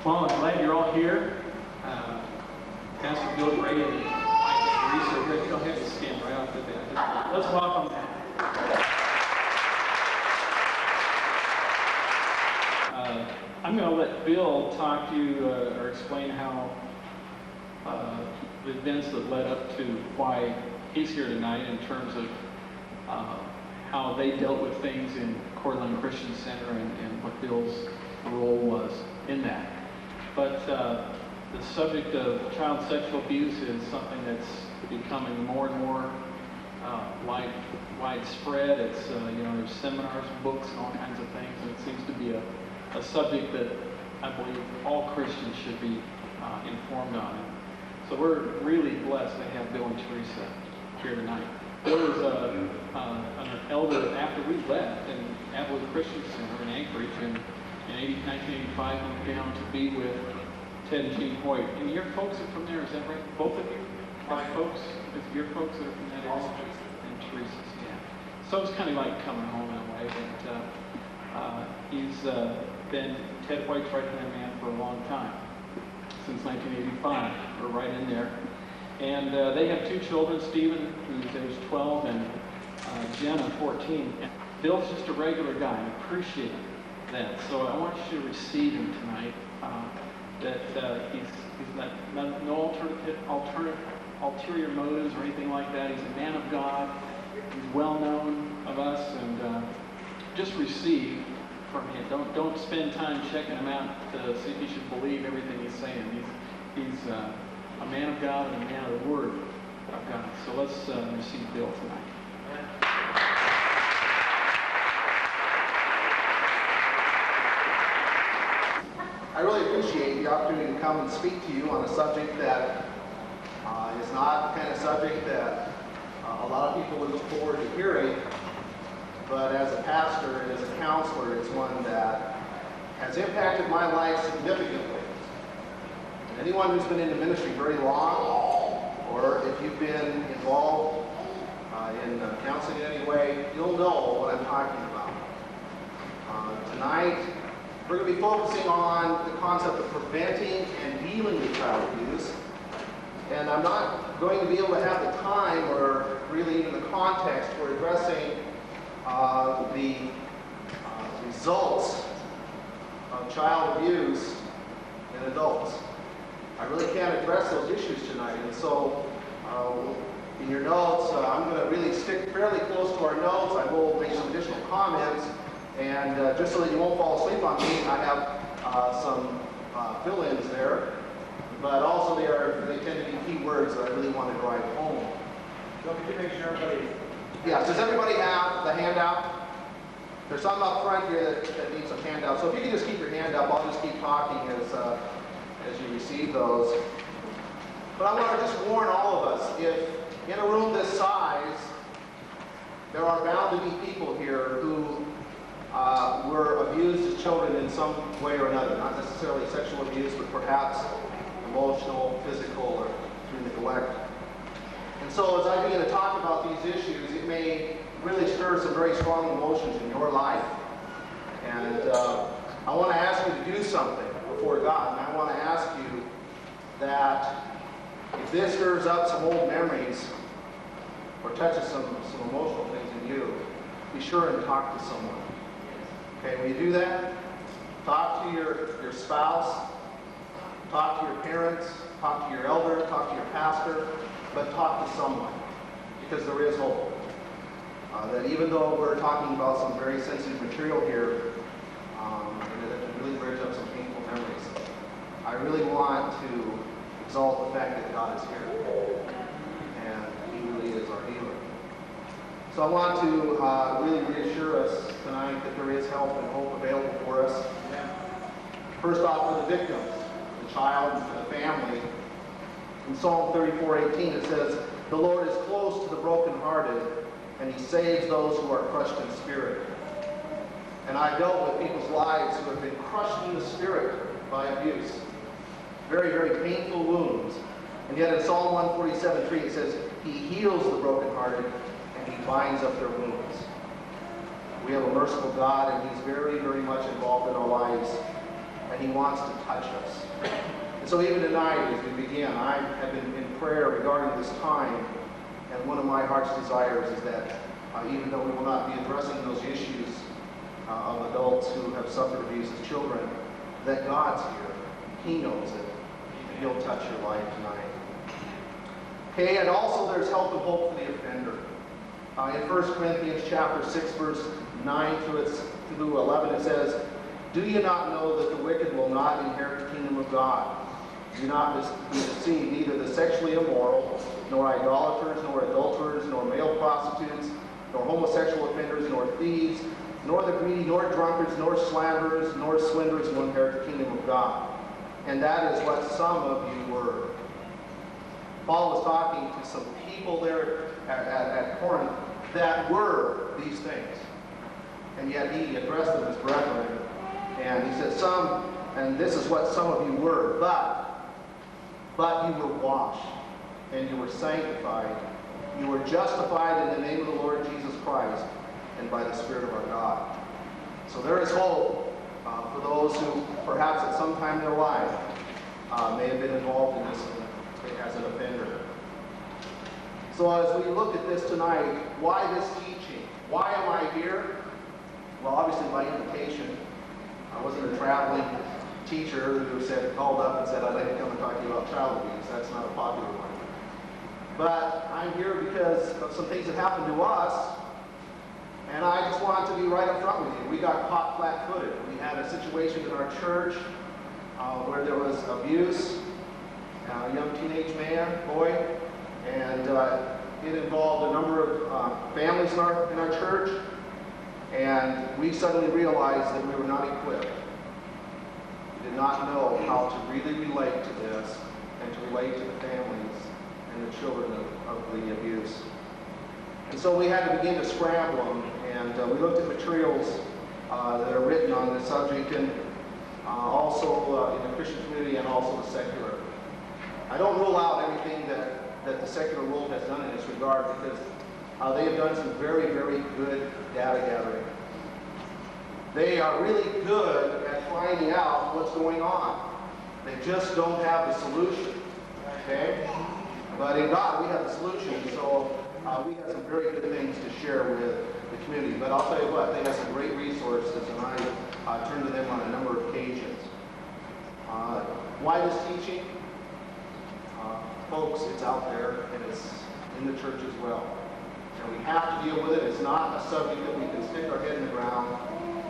Well, I'm glad you're all here. Pastor Bill Gray and Mike Reese are here. Go ahead and stand right off the bat. Let's welcome them. I'm going to let Bill talk to you or explain how the events that led up to why he's here tonight in terms of how they dealt with things in Coeur d'Alene Christian Center and what Bill's role was in that. But the subject of child sexual abuse is something that's becoming more and more widespread. It's there's seminars, books, and all kinds of things, and it seems to be a subject that I believe all Christians should be informed on. So we're really blessed to have Bill and Teresa here tonight. Bill was an elder after we left in Abilene Christian Center in Anchorage, and in 1985 moved down to be with Ted and Jean Hoyt. And your folks are from there, is that right? Both of you are folks? It's your folks that are from that area? And Teresa's, yeah. So it's kind of like coming home in a way, but he's been Ted White's right-hand man for a long time, since 1985. We're right in there. And they have two children, Stephen, who's age 12, and Jenna, 14. And Bill's just a regular guy, and I appreciate that. So I want you to receive him tonight. He's got no ulterior motives or anything like that. He's a man of God. He's well known of us, and just receive from him. Don't spend time checking him out to see if you should believe everything he's saying. He's a man of God and a man of the Word of God. So let's receive Bill tonight. I really appreciate the opportunity to come and speak to you on a subject that is not the kind of subject that a lot of people would look forward to hearing, but as a pastor and as a counselor, it's one that has impacted my life significantly. And anyone who's been in the ministry very long, or if you've been involved in counseling in any way, you'll know what I'm talking about. Tonight, we're going to be focusing on the concept of preventing and dealing with child abuse. And I'm not going to be able to have the time or really even the context for addressing the results of child abuse in adults. I really can't address those issues tonight. And so in your notes, I'm going to really stick fairly close to our notes. I will make some additional comments. And just so that you won't fall asleep on me, I have some fill-ins there. But also they tend to be key words that I really want to drive home. So could you make sure everybody... Yeah, does everybody have the handout? There's some up front here that need some handouts. So if you can just keep your hand up, I'll just keep talking as you receive those. But I want to just warn all of us, if in a room this size, there are bound to be people here who were abused as children in some way or another. Not necessarily sexual abuse, but perhaps emotional, physical, or through neglect. And so as I begin to talk about these issues, it may really stir some very strong emotions in your life. And I want to ask you to do something before God. And I want to ask you that if this stirs up some old memories or touches some emotional things in you, be sure and talk to someone. Okay, will you do that? Talk to your spouse, talk to your parents, talk to your elder, talk to your pastor, but talk to someone, because there is hope. That even though we're talking about some very sensitive material here, and it really brings up some painful memories, I really want to exalt the fact that God is here, and He really is our healer. So I want to really reassure us tonight that there is help and hope available for us. First off, for the victims, the child, and for the family. In Psalm 34:18 it says, "The Lord is close to the brokenhearted, and He saves those who are crushed in spirit." And I've dealt with people's lives who have been crushed in the spirit by abuse. Very, very painful wounds. And yet in Psalm 147:3 it says, "He heals the brokenhearted, and He binds up their wounds." We have a merciful God, and He's very, very much involved in our lives. and He wants to touch us. And so even tonight, as we begin, I have been in prayer regarding this time, and one of my heart's desires is that even though we will not be addressing those issues of adults who have suffered abuse as children, that God's here. He knows it. He'll touch your life tonight. Okay, and also there's help and hope for the offender. In 1 Corinthians chapter 6, verse 9 through 11, it says, "Do you not know that the wicked will not inherit the kingdom of God? Do not be deceived, neither the sexually immoral, nor idolaters, nor adulterers, nor male prostitutes, nor homosexual offenders, nor thieves, nor the greedy, nor drunkards, nor slanderers, nor swindlers will inherit the kingdom of God." And that is what some of you were. Paul was talking to some people there at Corinth that were these things. And yet he addressed them as brethren. And he said, and this is what some of you were, but you were washed, and you were sanctified, you were justified in the name of the Lord Jesus Christ, and by the Spirit of our God. So there is hope for those who perhaps at some time in their life may have been involved in this as an offender. So as we look at this tonight, why this teaching? Why am I here? Well, obviously by invitation. I wasn't a traveling teacher who called up and said, "I'd like to come and talk to you about child abuse." That's not a popular one. But I'm here because of some things that happened to us, and I just want to be right up front with you. We got caught flat-footed. We had a situation in our church where there was abuse, a young teenage boy, and it involved a number of families in our church, and we suddenly realized that we were not equipped. We did not know how to really relate to this and to relate to the families and the children of the abuse. And so we had to begin to scramble them, and we looked at materials that are written on this subject, and also in the Christian community and also the secular. I don't rule out everything that the secular world has done in this regard, because they have done some very, very good data gathering. They are really good at finding out what's going on. They just don't have the solution. Okay? But in God, we have the solution. So we have some very good things to share with the community. But I'll tell you what, they have some great resources, and I turn to them on a number of occasions. Why this teaching? Folks, it's out there, and it's in the church as well. And we have to deal with it. It's not a subject that we can stick our head in the ground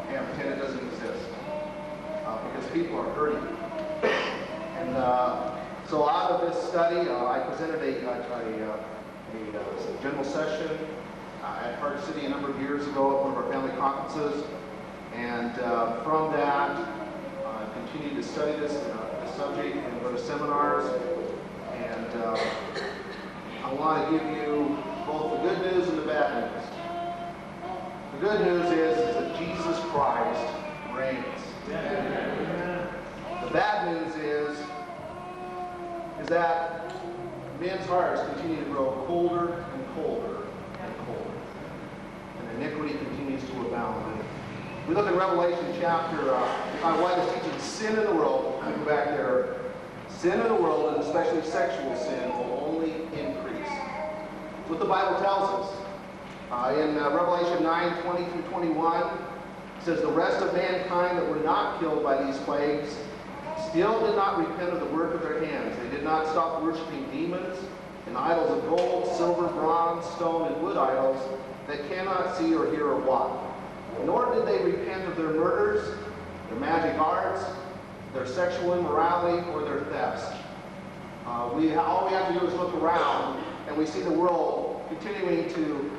and pretend it doesn't exist. Because people are hurting. And so out of this study, I presented a general session at Park City a number of years ago at one of our family conferences. And from that, I continued to study this subject and go to seminars. And I want to give you both the good news and the bad news. The good news is that Jesus Christ reigns. The bad news is that men's hearts continue to grow colder and colder and colder. And iniquity continues to abound. And we look at Revelation chapter, why this teaching sin in the world. I go back there. Sin in the world, and especially sexual sin, will only increase. That's what the Bible tells us. In Revelation 9:20 through 21, it says, "The rest of mankind that were not killed by these plagues still did not repent of the work of their hands. They did not stop worshiping demons and idols of gold, silver, bronze, stone, and wood idols that cannot see or hear or walk. Nor did they repent of their murders, their magic arts, their sexual immorality, or their thefts." All we have to do is look around, and we see the world continuing to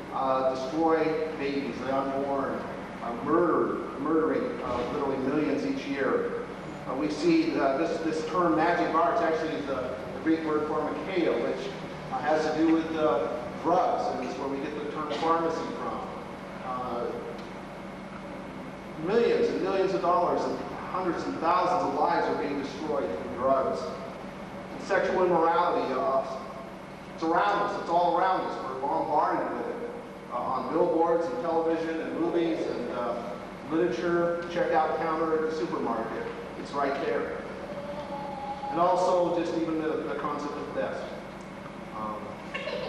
destroy babies, the unborn, murdering literally millions each year. We see this term magic arts actually is the Greek word for Makaio, which has to do with drugs, and it's where we get the term pharmacy from. Millions and millions of dollars and hundreds and thousands of lives are being destroyed from drugs. And sexual immorality, it's around us. It's all around us. We're bombarded with it on billboards and television and movies and literature, checkout counter at the supermarket. It's right there. And also just even the concept of theft.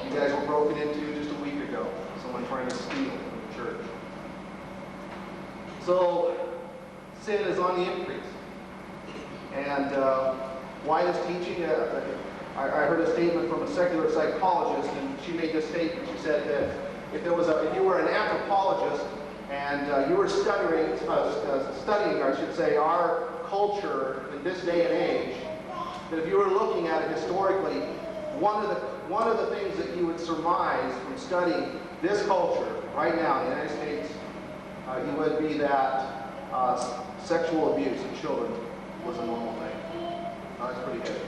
You guys were broken into just a week ago. Someone trying to steal from the church. So sin is on the increase. And why this teaching? I heard a statement from a secular psychologist, and she made this statement. She said that if you were an anthropologist and you were studying, I should say, our culture in this day and age, that if you were looking at it historically, one of the things that you would surmise from studying this culture right now in the United States, it would be that sexual abuse of children was a normal thing. That's pretty good.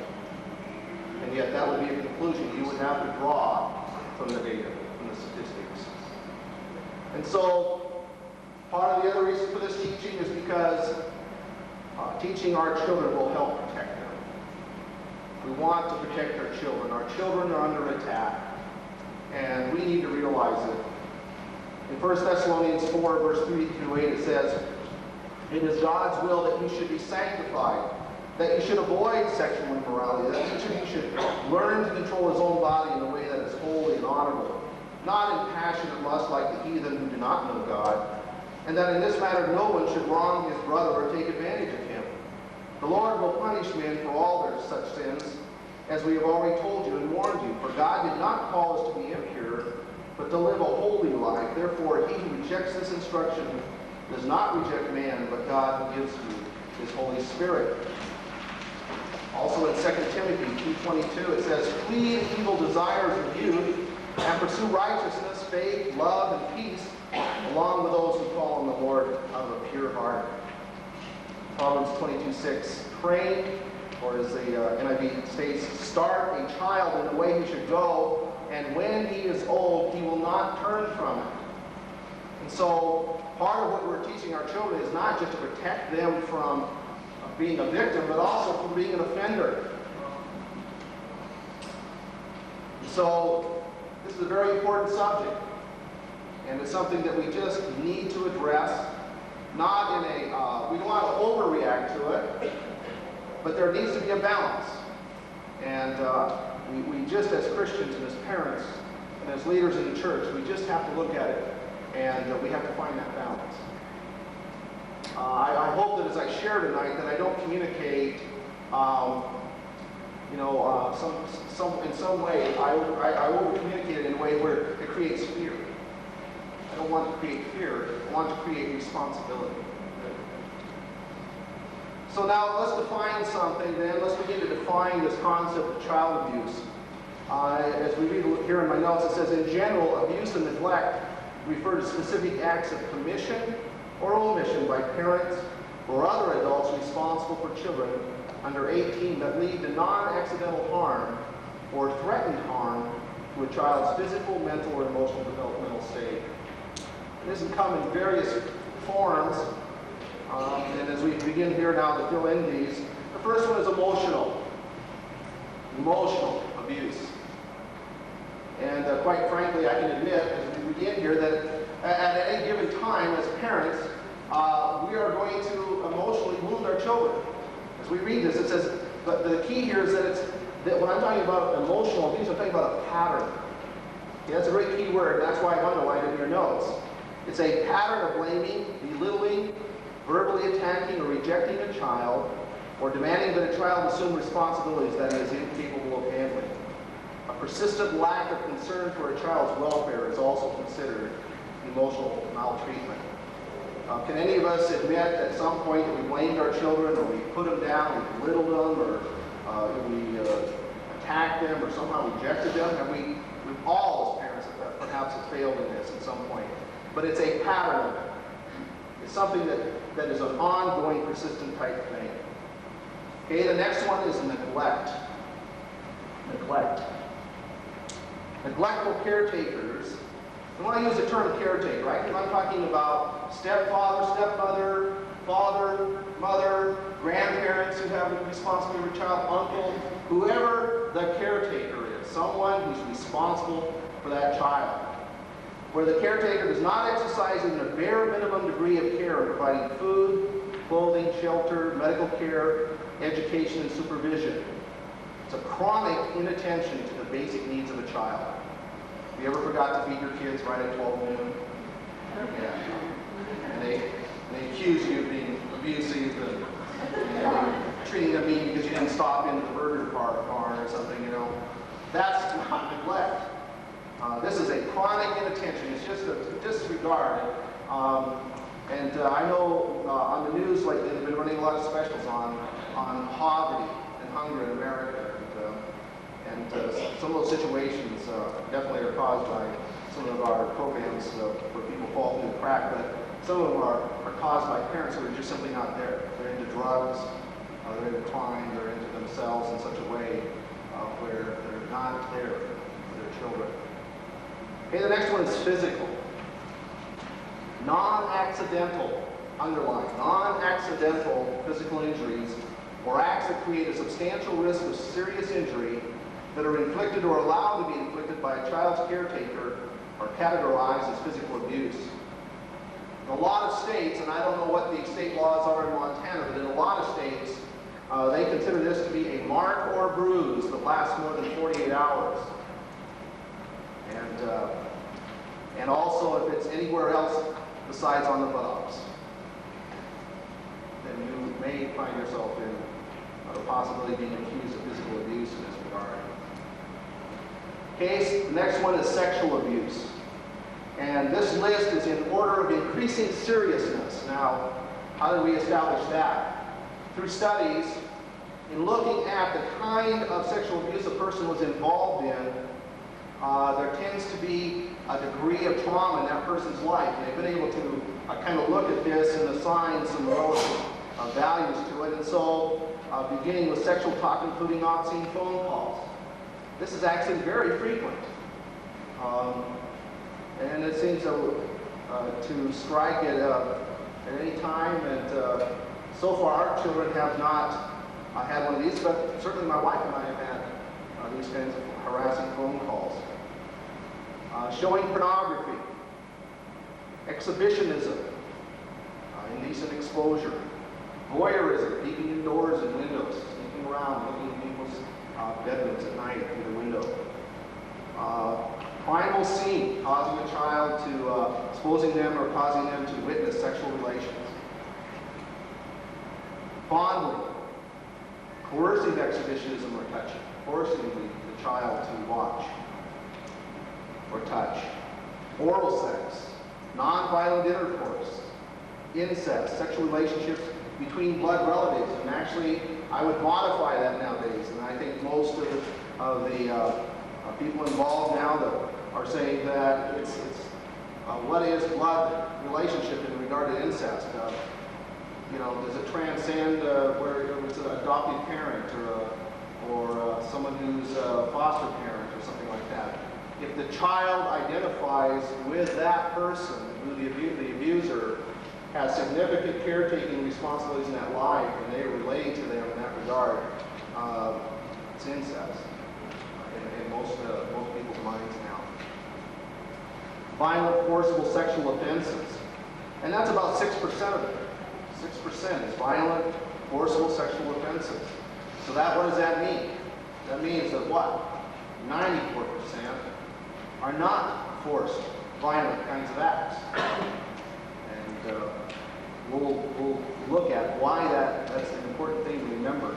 And yet that would be a conclusion you would have to draw from the data, from the statistics. And so part of the other reason for this teaching is because teaching our children will help protect them. We want to protect our children. Our children are under attack, and we need to realize it. In 1 Thessalonians 4, verse 3 through 8, it says, "It is God's will that you should be sanctified, that you should avoid sexual immorality, that each of you should learn to control his own body in a way that is holy and honorable, not in passion and lust like the heathen who do not know God, and that in this matter no one should wrong his brother or take advantage of him. The Lord will punish men for all their such sins, as we have already told you and warned you. For God did not call us to be impure, but to live a holy life. Therefore, he who rejects this instruction does not reject man, but God who gives you his Holy Spirit." Also in 2 Timothy 2:22, it says, "Flee evil desires of youth, and pursue righteousness, faith, love, and peace, along with those who call on the Lord out of a pure heart." Proverbs 22:6, "Train," or as the NIV states, "start a child in the way he should go, and when he is old, he will not turn from it." And so part of what we're teaching our children is not just to protect them from being a victim, but also from being an offender. So this is a very important subject, and it's something that we just need to address. Not in we don't want to overreact to it, but there needs to be a balance. And we just, as Christians and as parents and as leaders in the church, we just have to look at it, and we have to find that balance. I hope that as I share tonight, that I don't communicate, in some way, I over-communicate it in a way where it creates fear. I don't want to create fear. I want to create responsibility. So now let's define something then. Let's begin to define this concept of child abuse. As we read here in my notes, it says, in general, abuse and neglect refer to specific acts of commission or omission by parents or other adults responsible for children under 18 that lead to non-accidental harm or threatened harm to a child's physical, mental, or emotional developmental state. This can come in various forms, and as we begin here now to fill in these, the first one is emotional abuse. And quite frankly, I can admit, as we begin here, that at any given time, as parents, we are going to emotionally wound our children. As we read this, it says, but the key here is that when I'm talking about emotional abuse, I'm talking about a pattern. Okay, that's a very key word, and that's why I underlined it in your notes. It's a pattern of blaming, belittling, verbally attacking or rejecting a child, or demanding that a child assume responsibilities that he is incapable of handling. A persistent lack of concern for a child's welfare is also considered emotional maltreatment. Can any of us admit at some point that we blamed our children, or we put them down, we belittled them, or we attacked them, or somehow rejected them? We've all, as parents, perhaps have failed in this at some point. But it's a pattern of it. It's something that is an ongoing, persistent type thing. Okay, the next one is neglect. Neglectful caretakers. And when I use the term caretaker, I'm talking about stepfather, stepmother, father, mother, grandparents who have responsibility for a child, uncle, whoever the caretaker is, someone who's responsible for that child. Where the caretaker is not exercising the bare minimum degree of care in providing food, clothing, shelter, medical care, education, and supervision. It's a chronic inattention to the basic needs of a child. Have you ever forgot to feed your kids right at 12 noon? Yeah. And they accuse you of being abusive and treating them mean because you didn't stop into the burger barn or something, you know. That's not neglect. This is a chronic inattention. It's just a disregard. I know on the news lately they've been running a lot of specials on poverty and hunger in America. Some of those situations definitely are caused by some of our programs where people fall through the crack, but some of them are caused by parents who are just simply not there. They're into drugs, they're into crime, they're into themselves in such a way where they're not there for their children. Okay, the next one is physical. Non-accidental, underline, non-accidental physical injuries or acts that create a substantial risk of serious injury that are inflicted or allowed to be inflicted by a child's caretaker are categorized as physical abuse. In a lot of states, and I don't know what the state laws are in Montana, but in a lot of states, they consider this to be a mark or bruise that lasts more than 48 hours. And also if it's anywhere else besides on the buttocks, then you may find yourself in the possibility of being accused of physical abuse in this regard. Okay, the next one is sexual abuse. And this list is in order of increasing seriousness. Now, how did we establish that? Through studies, in looking at the kind of sexual abuse a person was involved in, there tends to be a degree of trauma in that person's life. And they've been able to kind of look at this and assign some relative values to it. And so, beginning with sexual talk, including obscene phone calls. This is actually very frequent. And it seems to strike at any time. And so far, our children have not had one of these, but certainly my wife and I have had these kinds of harassing phone calls. Showing pornography, exhibitionism, indecent exposure, voyeurism, peeking in doors and windows, sneaking around, looking at people's bedrooms at night through the window. Primal scene, causing a child to, exposing them or causing them to witness sexual relations. Fondling, coercive exhibitionism or touching, forcing the child to watch or touch. Oral sex, non-violent intercourse, incest, sexual relationships between blood relatives. And actually, I would modify that nowadays. And I think most of the people involved now that are saying that it's what is blood relationship in regard to incest? Does it transcend where it's an adoptive parent or someone who's a foster parent or something like that? If the child identifies with that person who the abuser has significant caretaking responsibilities in that life and they are relating to them in that regard, it's incest in most people's minds now. Violent, forcible sexual offenses. And that's about 6% of it. 6% is violent, forcible sexual offenses. So what does that mean? That means that what? 94% are not forced, violent kinds of acts. And we'll look at why that's an important thing to remember.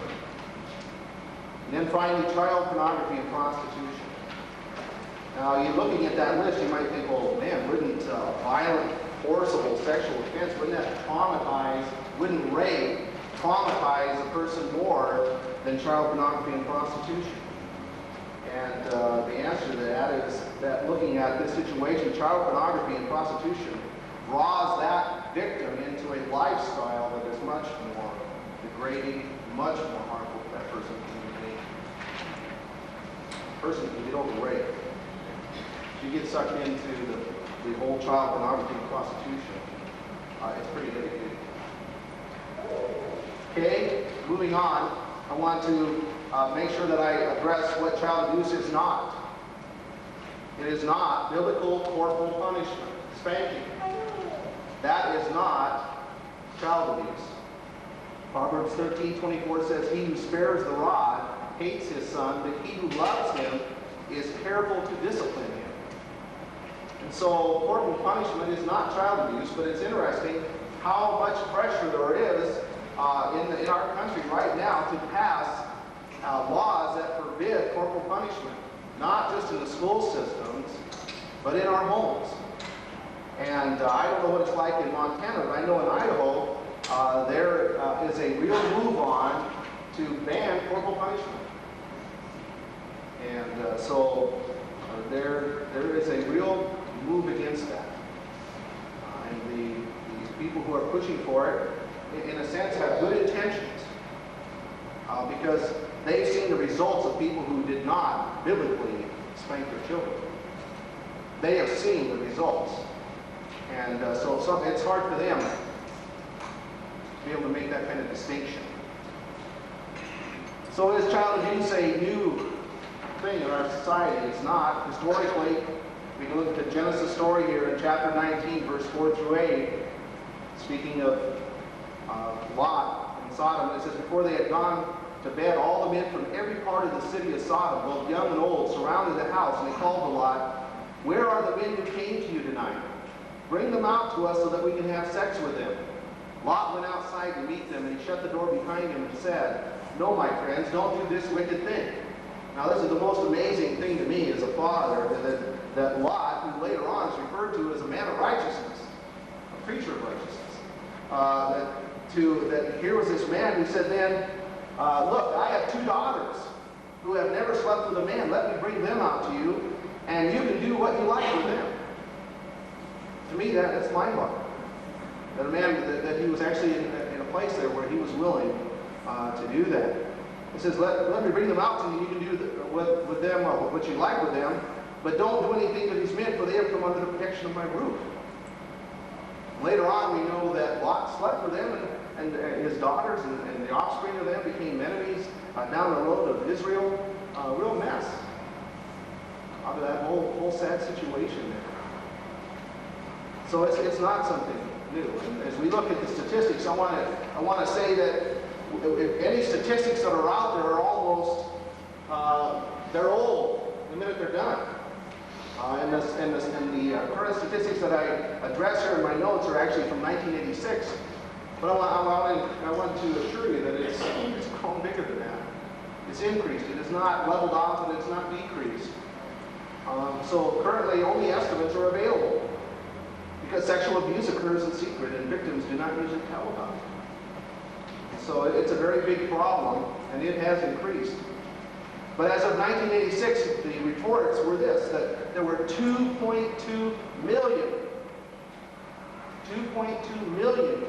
And then finally, child pornography and prostitution. Now, you're looking at that list, you might think, well, man, wouldn't violent, forcible sexual offense, wouldn't rape traumatize a person more than child pornography and prostitution? And the answer to that is that looking at this situation, child pornography and prostitution draws that victim into a lifestyle that is much more degrading, much more harmful to that person can be. A person can get over rape. If you get sucked into the whole child pornography and prostitution, it's pretty addictive. Okay, moving on, I want to make sure that I address what child abuse is not. It is not biblical corporal punishment, spanking. That is not child abuse. Proverbs 13:24 says, "He who spares the rod hates his son, but he who loves him is careful to discipline him." And so corporal punishment is not child abuse, but it's interesting how much pressure there is in our country right now to pass laws that forbid corporal punishment, not just in the school systems, but in our homes. And I don't know what it's like in Montana, but I know in Idaho there is a real move on to ban corporal punishment. And so there is a real move against that. And these people who are pushing for it, in a sense, have good intentions because they've seen the results of people who did not biblically spank their children. They have seen the results. And so it's hard for them to be able to make that kind of distinction. So is child abuse a new thing in our society? It's not. Historically, we can look at the Genesis story here in chapter 19, verse 4 through 8, speaking of Lot and Sodom. It says, "Before they had gone to bed, all the men from every part of the city of Sodom, both young and old, surrounded the house, and they called to Lot, 'Where are the men who came to you tonight? Bring them out to us so that we can have sex with them.' Lot went outside to meet them, and he shut the door behind him and said, 'No, my friends, don't do this wicked thing.'" Now, this is the most amazing thing to me as a father, that Lot, who later on is referred to as a man of righteousness, a preacher of righteousness, that here was this man who said then, "Look, I have 2 daughters who have never slept with a man. Let me bring them out to you, and you can do what you like with them." To me, that's mind-boggling. That a man, that he was actually in a place there where he was willing to do that. He says, let me bring them out to you. You can do with them what you like with them, but don't do anything to these men, for they have come under the protection of my roof. Later on, we know that Lot slept with them, and his daughters and the offspring of them became enemies down the road of Israel. A real mess out of that whole sad situation there. So it's not something new. And as we look at the statistics, I want to say that if any statistics that are out there are almost they're old the minute they're done. And the current statistics that I address here in my notes are actually from 1986. But I want to assure you that it's grown bigger than that. It's increased. It is not leveled off, and it's not decreased. So currently, only estimates are available because sexual abuse occurs in secret, and victims do not usually tell about it. So it's a very big problem, and it has increased. But as of 1986, the reports were this, that there were 2.2 million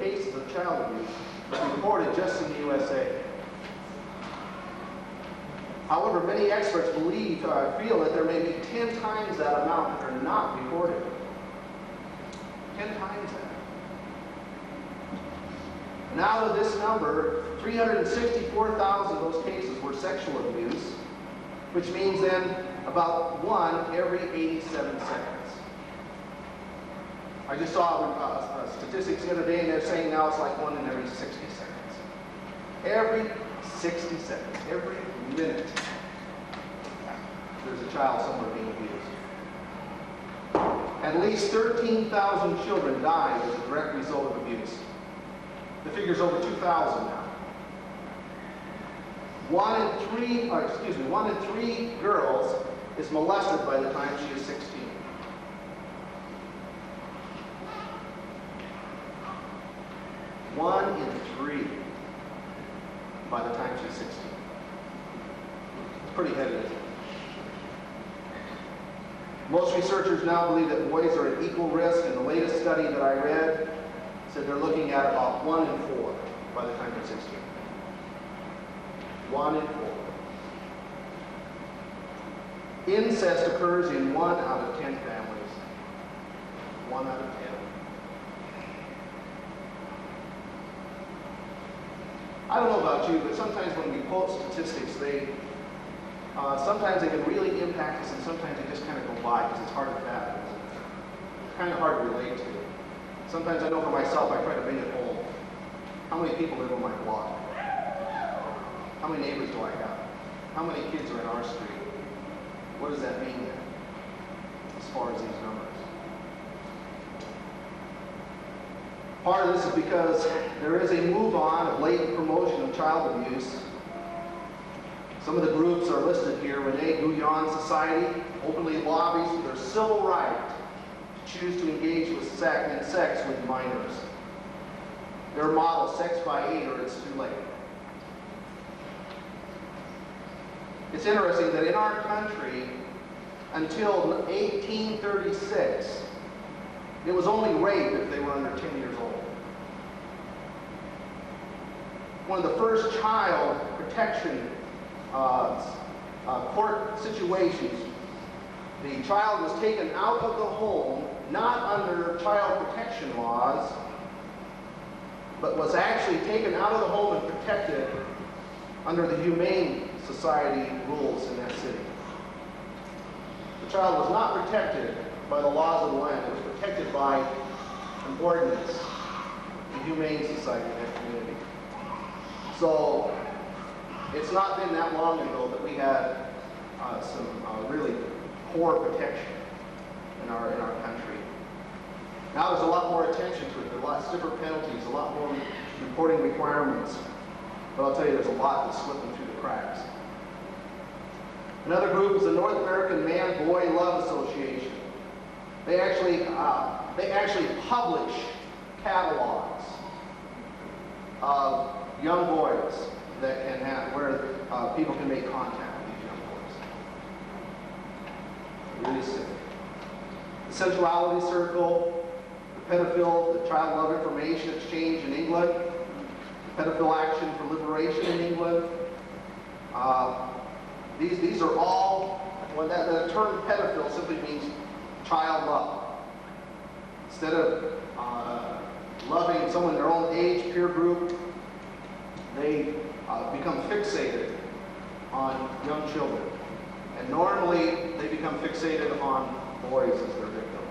cases of child abuse reported just in the USA. However, many experts feel that there may be 10 times that amount that are not reported. 10 times that. And out of this number, 364,000 of those cases were sexual abuse, which means then about 1 every 87 seconds. I just saw statistics the other day, and they're saying now it's like 1 in every 60 seconds. Every 60 seconds, every minute, there's a child somewhere being abused. At least 13,000 children died as a direct result of abuse. The figure's over 2,000 now. 1 in 3 girls is molested by the time she is 16. One in 3 by the time she's 16. It's pretty heavy, isn't it? Most researchers now believe that boys are at equal risk, and the latest study that I read said they're looking at about 1 in 4 by the time they're 16. 1 in 4. Incest occurs in 1 out of 10 families. 1 out of 10. I don't know about you, but sometimes when we quote statistics, sometimes they can really impact us, and sometimes they just kind of go by because it's hard to fathom. It's kind of hard to relate to. Sometimes I know for myself, I try to bring it home. How many people live on my block? How many neighbors do I have? How many kids are in our street? What does that mean then, as far as these numbers? Part of this is because there is a move on of blatant promotion of child abuse. Some of the groups are listed here. Rene Guyon Society openly lobbies for their civil right to choose to engage with sex with minors. Their motto, sex by 8 or it's too late. It's interesting that in our country, until 1836, it was only rape if they were under 10 years old. One of the first child protection court situations, the child was taken out of the home, not under child protection laws, but was actually taken out of the home and protected under the Humane Society rules in that city. The child was not protected by the laws of the land. It was protected by an ordinance, the Humane Society in that community. So it's not been that long ago that we had some really poor protection in our country. Now there's a lot more attention to it. There are a lot stiffer penalties, a lot more reporting requirements. But I'll tell you, there's a lot that's slipping through the cracks. Another group is the North American Man-Boy Love Association. They actually publish catalogs of young boys that can have where people can make contact with these young boys. Really sick. The Sensuality Circle, the Pedophile, the Child Love Information Exchange in England, the Pedophile Action for Liberation in England. These are all, well, the term pedophile simply means child love. Instead of loving someone their own age, peer group, they become fixated on young children. And normally they become fixated on boys as their victim.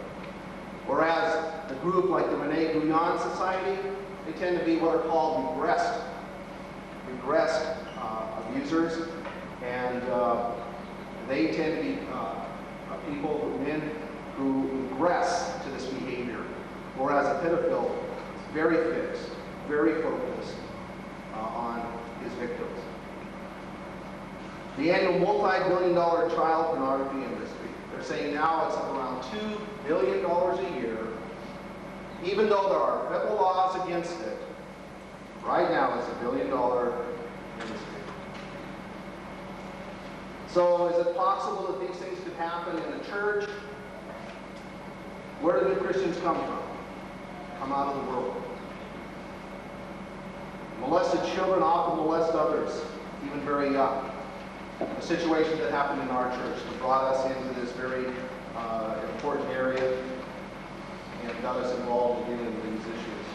Whereas the group like the Rene Guyon Society, they tend to be what are called regressed abusers. And they tend to be people, men who regress to this behavior. Whereas a pedophile is very fixed, very focused on his victims. The annual multi-billion-dollar child pornography industry, they're saying now it's up around $2 billion a year. Even though there are federal laws against it, right now it's $1 billion industry. So is it possible that these things could happen in the church? Where do new Christians come from? Come out of the world. Molested children often molest others, even very young. A situation that happened in our church that brought us into this very important area and got us involved in dealing with these issues.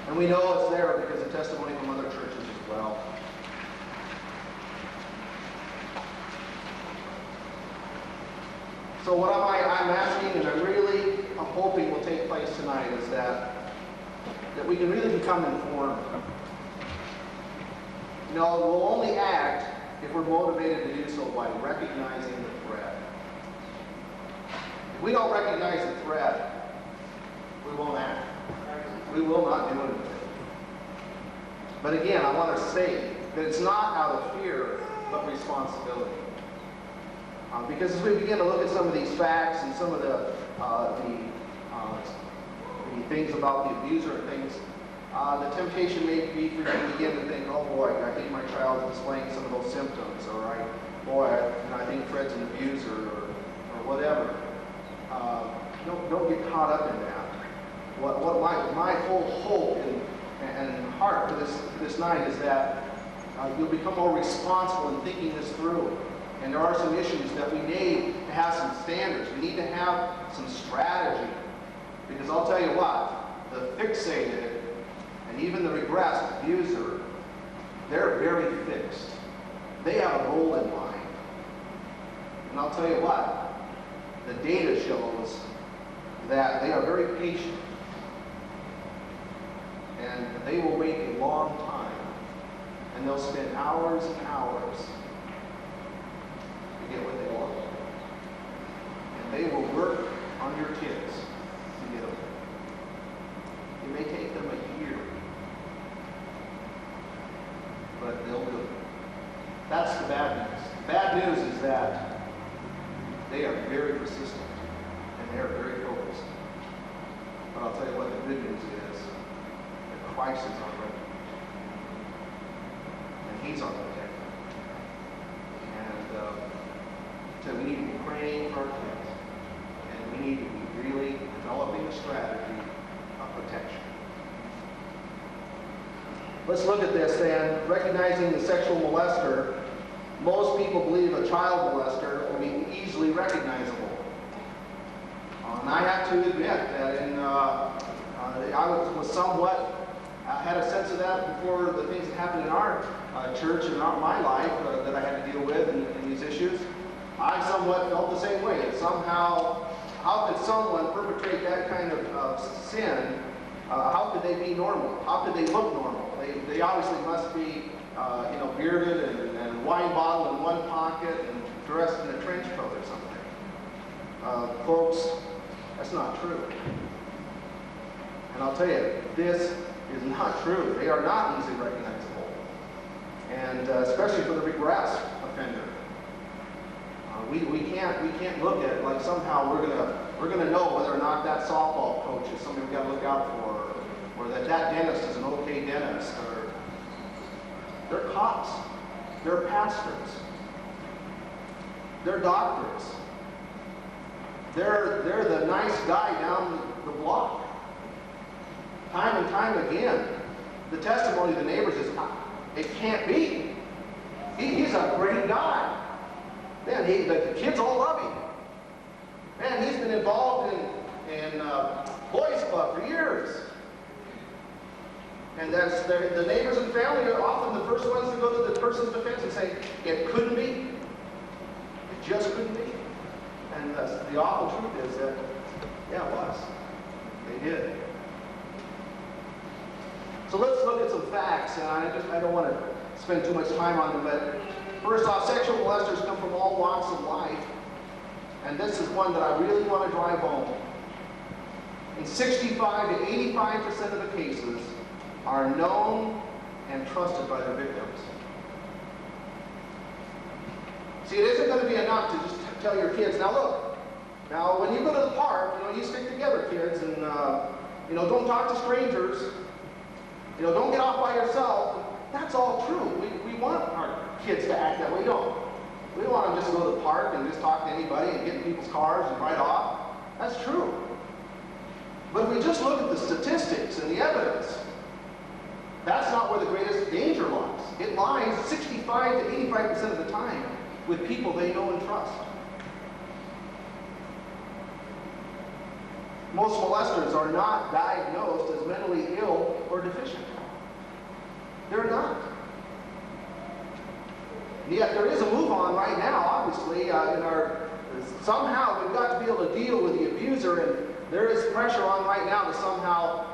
And we know it's there because of testimony from other churches as well. So what I'm asking, and I'm hoping will take place tonight, is that we can really become informed. You know, we'll only act if we're motivated to do so by recognizing the threat. If we don't recognize the threat, we won't act. We will not do anything. But again, I want to say that it's not out of fear, but responsibility. Because as we begin to look at some of these facts and some of the things about the abuser and things, the temptation may be for you to begin to think, oh boy, I think my child is displaying some of those symptoms, or I think Fred's an abuser, or whatever. Don't get caught up in that. What my whole hope and heart for this night is that you'll become more responsible in thinking this through. And there are some issues that we need to have some standards. We need to have some strategy. Because I'll tell you what, the fixated and even the regressed abuser, they're very fixed. They have a goal in mind. And I'll tell you what, the data shows that they are very patient. And they will wait a long time. And and they'll spend hours and hours to get what they want. And they will work on your kids to get them. It may take them a year, but they'll do it. That's the bad news. The bad news is that they are very persistent and they are very focused. But I'll tell you what the good news is, that Christ is our refuge. And He's our protector. And so we need to be praying for our kids. And we need to be really developing a strategy of protection. Let's look at this then. Recognizing the sexual molester, most people believe a child molester will be easily recognizable. And I have to admit that I was somewhat, I had a sense of that before the things that happened in our church and in my life that I had to deal with in these issues. I somewhat felt the same way. That how could someone perpetrate that kind of sin? How could they be normal? How could they look normal? They obviously must be, bearded and a wine bottle in one pocket and dressed in a trench coat or something. Folks, that's not true. And I'll tell you, this is not true. They are not easily recognizable. And especially for the regressed offender. We can't look at it like somehow we're gonna know whether or not that softball coach is somebody we got to look out for, or that dentist is an okay dentist, or they're cops, they're pastors, they're doctors, they're the nice guy down the block. Time and time again, the testimony of the neighbors is, it can't be. He's a great guy. Man, the kids all love him. Man, he's been involved in boys club for years. And that's the neighbors and family are often the first ones to go to the person's defense and say, it couldn't be. It just couldn't be. And the awful truth is that, yeah, it was. They did. So let's look at some facts. And I don't want to spend too much time on them, but first off, sexual molesters come from all walks of life. And this is one that I really want to drive home. In 65 to 85% of the cases are known and trusted by their victims. See, it isn't going to be enough to just tell your kids, now look, now when you go to the park, you stick together, kids, and don't talk to strangers. Don't get off by yourself. That's all true. We want our kids to act that way. We don't want them just to go to the park and just talk to anybody and get in people's cars and ride off. That's true. But if we just look at the statistics and the evidence, that's not where the greatest danger lies. It lies 65 to 85% of the time with people they know and trust. Most molesters are not diagnosed as mentally ill or deficient. They're not. And yet there is a move on right now, obviously, somehow we've got to be able to deal with the abuser, and there is pressure on right now to somehow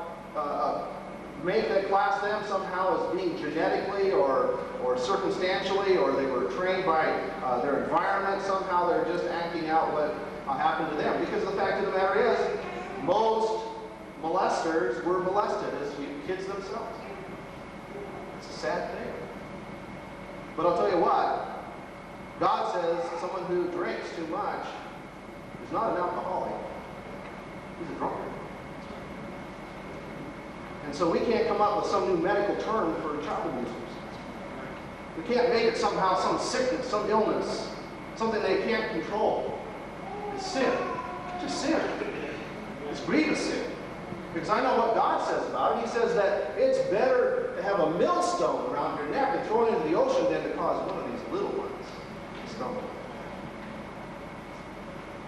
class them somehow as being genetically or circumstantially, or they were trained by their environment, somehow they're just acting out what happened to them. Because the fact of the matter is, most molesters were molested as kids themselves. It's a sad thing. But I'll tell you what, God says someone who drinks too much is not an alcoholic. He's a drunkard. And so we can't come up with some new medical term for child abusers. We can't make it somehow some sickness, some illness, something they can't control. It's sin. It's just sin. It's grievous sin. Because I know what God says about it. He says that it's better to have a millstone around your neck and throw it into the ocean than to cause one of these little ones to stumble.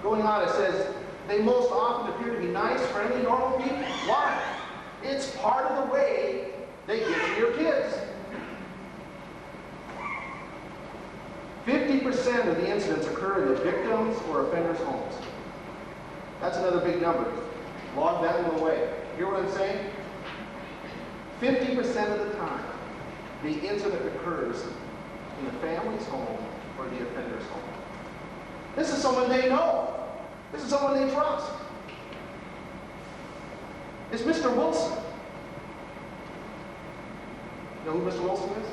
Going on, it says, they most often appear to be nice, friendly, normal people. Why? It's part of the way they get to your kids. 50% of the incidents occur in the victims' or offenders' homes. That's another big number. Log that one away. Hear what I'm saying? 50% of the time, the incident occurs in the family's home or the offender's home. This is someone they know. This is someone they trust. It's Mr. Wilson. You know who Mr. Wilson is?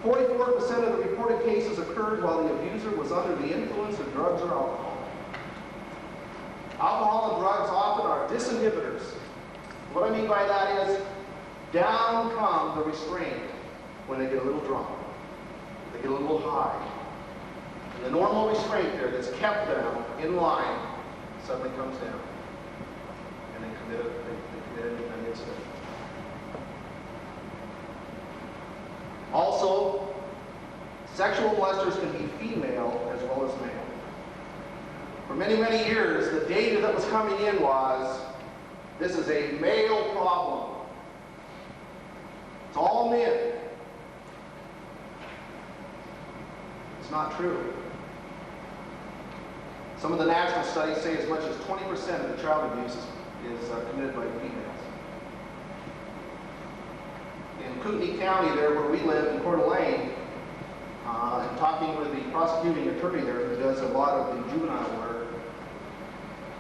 44% of the reported cases occurred while the abuser was under the influence of drugs or alcohol. Alcohol and drugs often are disinhibitors. What I mean by that is, down come the restraint when they get a little drunk. They get a little high. And the normal restraint there that's kept them in line suddenly comes down. And they commit an incident. Also, sexual molesters can be female as well as male. For many, many years, the data that was coming in was, this is a male problem. It's all men. It's not true. Some of the national studies say as much as 20% of the child abuse is committed by females. In Kootenai County, there where we live, in Coeur d'Alene, and talking with the prosecuting attorney there who does a lot of the juvenile work,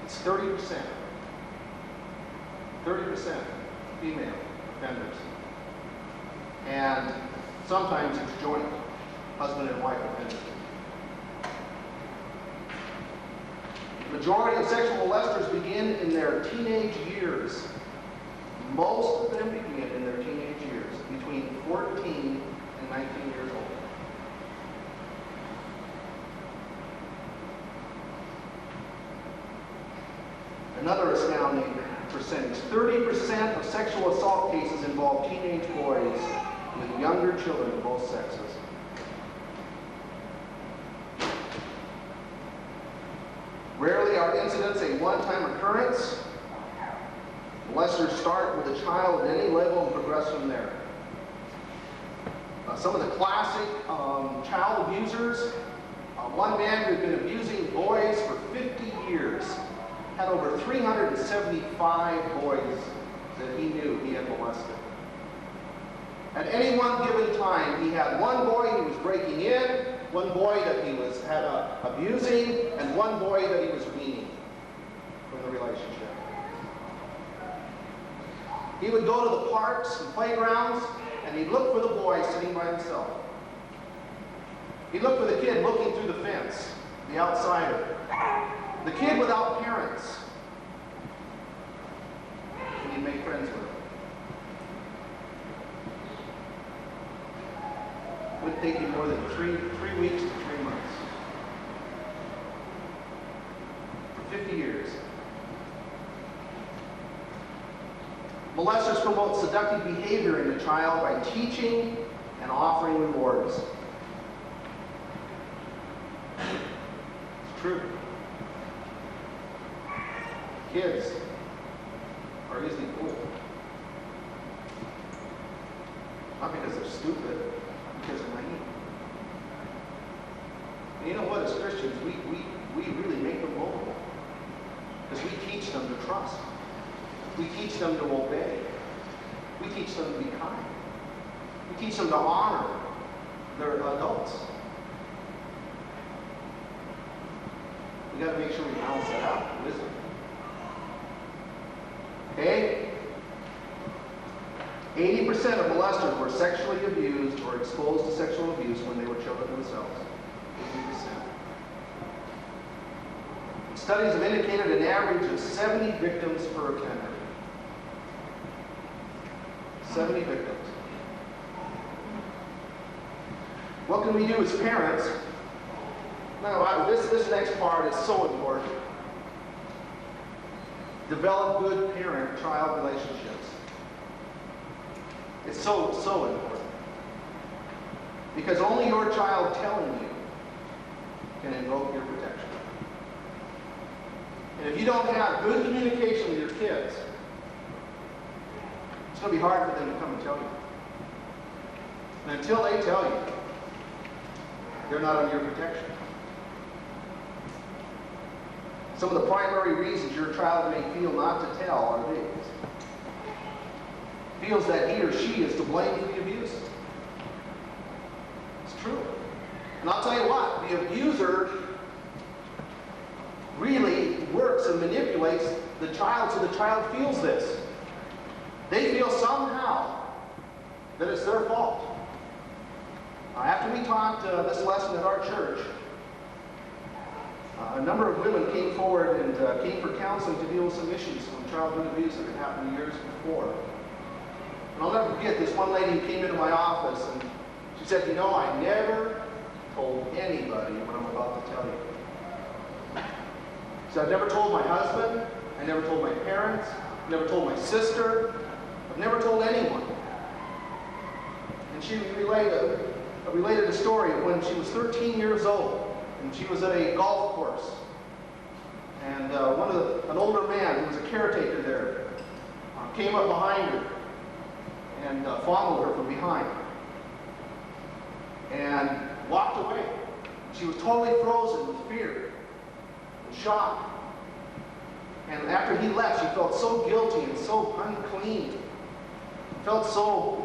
it's 30%. 30% female offenders. And sometimes it's joint, husband and wife offenders. The majority of sexual molesters begin in their teenage years. Most of them begin in their teenage years, between 14 and 19 years old. Another astounding percentage, 30% of sexual assault cases involve teenage boys with younger children of both sexes. Rarely are incidents a one-time occurrence. Molesters start with a child at any level and progress from there. Some of the classic child abusers, one man who had been abusing boys for 50 years, had over 375 boys that he knew he had molested. At any one given time, he had one boy he was breaking in, one boy that he was abusing, and one boy that he was weaning from the relationship. He would go to the parks and playgrounds, and he'd look for the boy sitting by himself. He'd look for the kid looking through the fence, the outsider. The kid without parents. And he'd make friends with him. It would take him more than three weeks to 3 months. For 50 years. Molesters promote seductive behavior in the child by teaching and offering rewards. It's true. Kids are easily fooled. Not because they're stupid, because they're naive. And you know what, as Christians, we really make them vulnerable. Because we teach them to trust. We teach them to obey. We teach them to be kind. We teach them to honor their adults. We got to make sure we balance that out with wisdom. Okay? 80% of molesters were sexually abused or exposed to sexual abuse when they were children themselves. 80%. Studies have indicated an average of 70 victims per offender. 70 victims. What can we do as parents? Now, this next part is so important. Develop good parent-child relationships. It's so important. Because only your child telling you can invoke your protection. And if you don't have good communication with your kids, it's going to be hard for them to come and tell you. And until they tell you, they're not under your protection. Some of the primary reasons your child may feel not to tell are these. Feels that he or she is to blame for the abuse. It's true. And I'll tell you what, the abuser really works and manipulates the child so the child feels this. They feel somehow that it's their fault. After we taught this lesson at our church, a number of women came forward and came for counseling to deal with some issues from childhood abuse that had happened years before. And I'll never forget this one lady who came into my office and she said, "You know, I never told anybody what I'm about to tell you." She said, "I've never told my husband, I never told my parents, I never told my sister, I've never told anyone." And she related a story of when she was 13 years old and she was at a golf course. And an older man who was a caretaker there came up behind her and fondled her from behind and walked away. She was totally frozen with fear and shock. And after he left, she felt so guilty and so unclean, felt so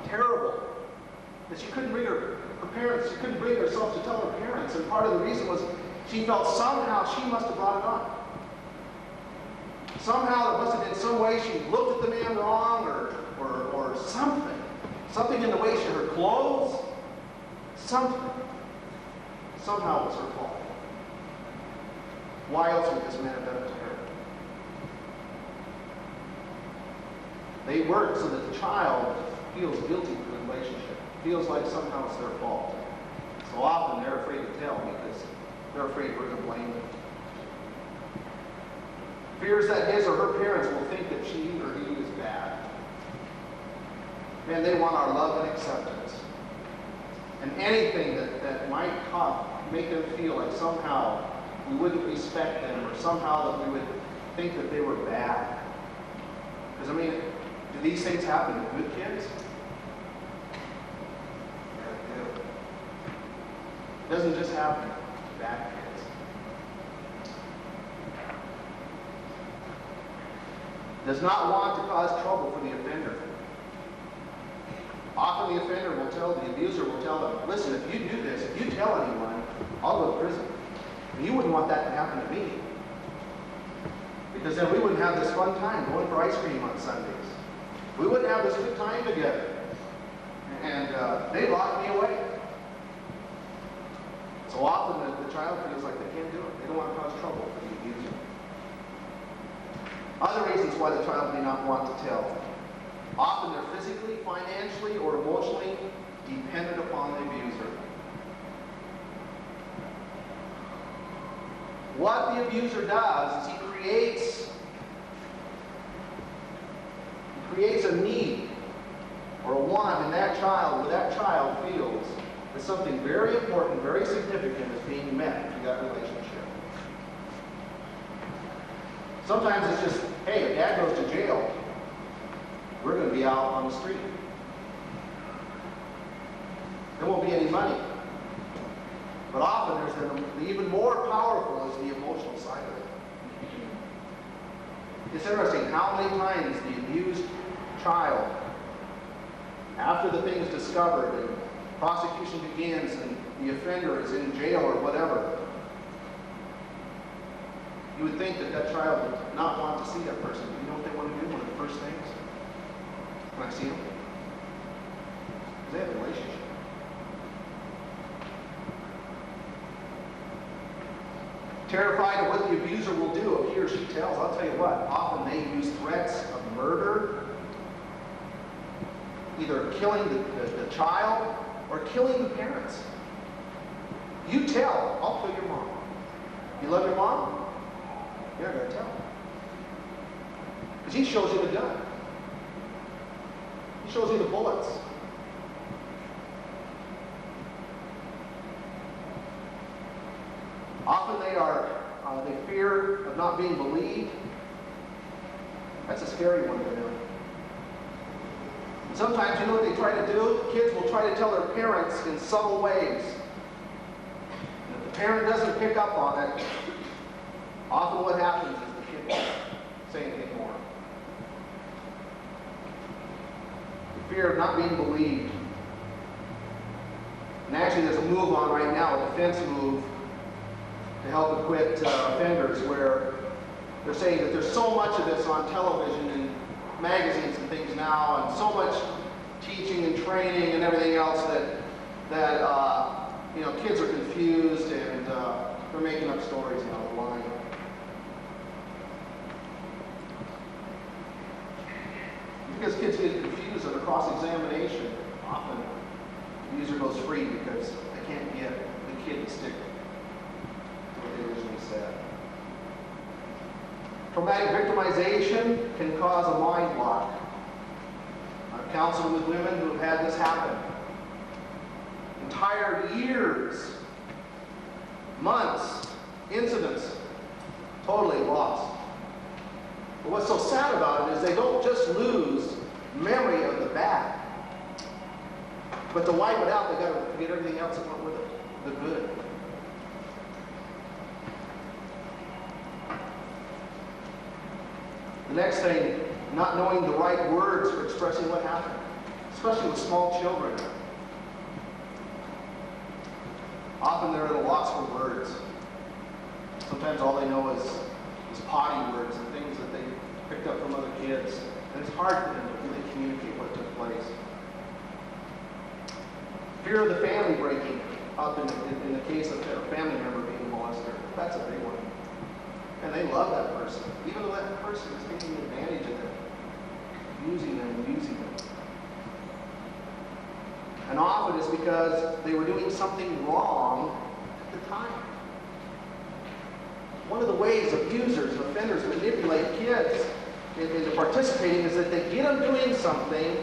terrible that she couldn't bring her parents, she couldn't bring herself to tell her parents. And part of the reason was she felt somehow she must have brought it on. Somehow it must have been some way she looked at the man wrong or something. Something in the way she, her clothes, something. Somehow it was her fault. Why else would this man have done it to her? They work so that the child feels guilty for the relationship, feels like somehow it's their fault. So often they're afraid to tell because they're afraid we're going to blame them. Fears that his or her parents will think that she or he is bad. Man, they want our love and acceptance. And anything that might make them feel like somehow we wouldn't respect them or somehow that we would think that they were bad. Because, I mean, do these things happen to good kids? Yeah, they do. It doesn't just happen to bad kids. Does not want to cause trouble for the offender. Often the offender will tell, the abuser will tell them, "Listen, if you do this, if you tell anyone, I'll go to prison. And you wouldn't want that to happen to me. Because then we wouldn't have this fun time going for ice cream on Sundays. We wouldn't have this good time together. And they lock me away." So often the child feels like they can't do it. They don't want to cause trouble for the abuser. Other reasons why the child may not want to tell. Often they're physically, financially, or emotionally dependent upon the abuser. What the abuser does is he creates a need or a want in that child where that child feels that something very important, very significant is being met through that relationship. Sometimes it's just, hey, if dad goes to jail, we're going to be out on the street. There won't be any money. But often the even more powerful is the emotional side of it. It's interesting how many times the abused child, after the thing is discovered and prosecution begins and the offender is in jail or whatever, you would think that that child would not want to see that person. You know what they want to do? One of the first things? When I see them? Because they have a relationship. Terrified of what the abuser will do if he or she tells, I'll tell you what, often they use threats of murder, either killing the child or killing the parents. You tell, I'll kill your mom. You love your mom? You're not going to tell. Because he shows you the gun. He shows you the bullets. Often they fear of not being believed. That's a scary one for them. And sometimes, you know what they try to do? Kids will try to tell their parents in subtle ways. And if the parent doesn't pick up on it, Often what happens is the kid won't say anything more. The fear of not being believed. And actually there's a move on right now, a defense move, to help acquit offenders, where they're saying that there's so much of this on television and magazines and things now, and so much teaching and training and everything else that kids are confused and they're making up stories now, they're lying. Because kids get confused in a cross-examination, often the user goes free because they can't get the kid to stick to what they originally said. Traumatic victimization can cause a mind block. I've counseled with women who have had this happen. Entire years, months, incidents, totally lost. But what's so sad about it is they don't just lose memory of the bad, but to wipe it out, they've got to forget everything else that went with it, the good. The next thing, not knowing the right words for expressing what happened, especially with small children. Often they're at a loss for words. Sometimes all they know is potty words and things that they picked up from other kids. And it's hard for them to really communicate what took place. Fear of the family breaking up in the case of a family member being a molester. That's a big one. And they love that person, even though that person is taking advantage of them, using them and using them. And often it's because they were doing something wrong at the time. One of the ways abusers, offenders manipulate kids into participating is that they get them doing something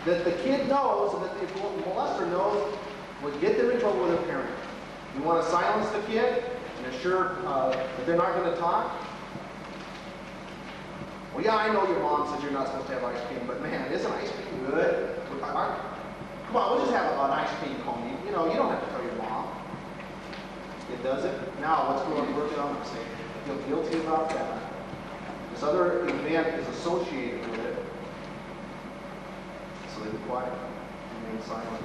that the kid knows and that the molester knows would get them in trouble with their parent. You want to silence the kid and assure that they're not going to talk? Well, yeah, I know your mom says you're not supposed to have ice cream, but man, isn't ice cream good? Come on, we'll just have an ice cream cone. You don't have to tell your mom. It doesn't. Now, let's go and work it on and say, I feel guilty about that. This other event is associated with it. So they be quiet, remain silent.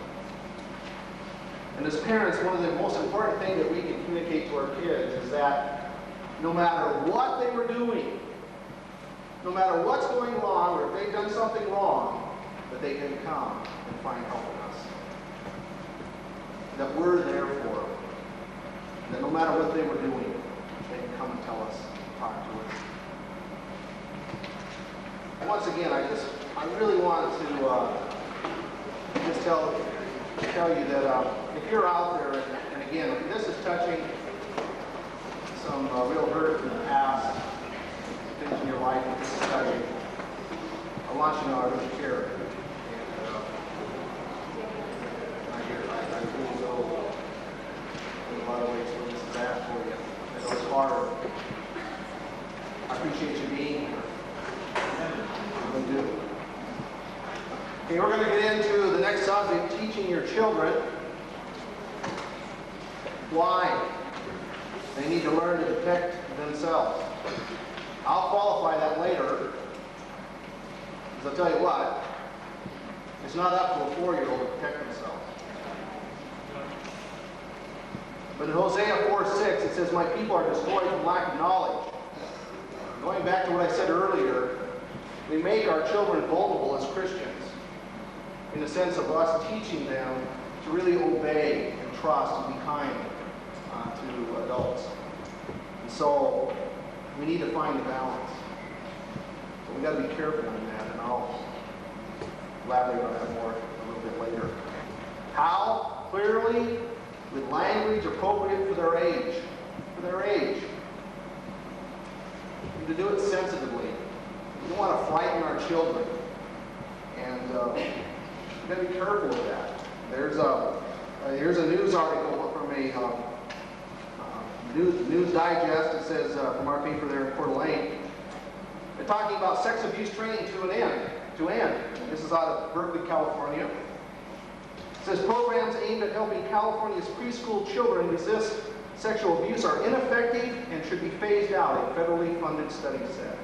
And as parents, one of the most important things that we can communicate to our kids is that no matter what they were doing, no matter what's going wrong, or if they've done something wrong, that they can come and find help in us. That we're there for them. That no matter what they were doing, they can come and tell us, talk to us. And once again, I really wanted to just tell you that if you're out there, and again, if this is touching some real hurt in the past, things in your life that this is touching, I want you to know I really care. I really know in a lot of ways where this is at for you. I know it's hard. I appreciate you being here. I really do. Okay, we're going to get into the next subject, teaching your children why they need to learn to protect themselves. I'll qualify that later, because I'll tell you what, it's not up to a 4-year-old to protect themselves. But in Hosea 4:6, it says, "My people are destroyed from lack of knowledge." Going back to what I said earlier, we make our children vulnerable as Christians in the sense of us teaching them to really obey and trust and be kind to adults. And so we need to find the balance. But we got to be careful in that, and I'll elaborate on that more a little bit later. How? Clearly, with language appropriate for their age. For their age. And to do it sensitively. We don't want to frighten our children. And we've got to be careful with that. Here's a news article from a News Digest. It says from our paper there in Coeur d'Alene. They're talking about sex abuse training to end. This is out of Berkeley, California. It says programs aimed at helping California's preschool children resist sexual abuse are ineffective and should be phased out, a federally funded study said.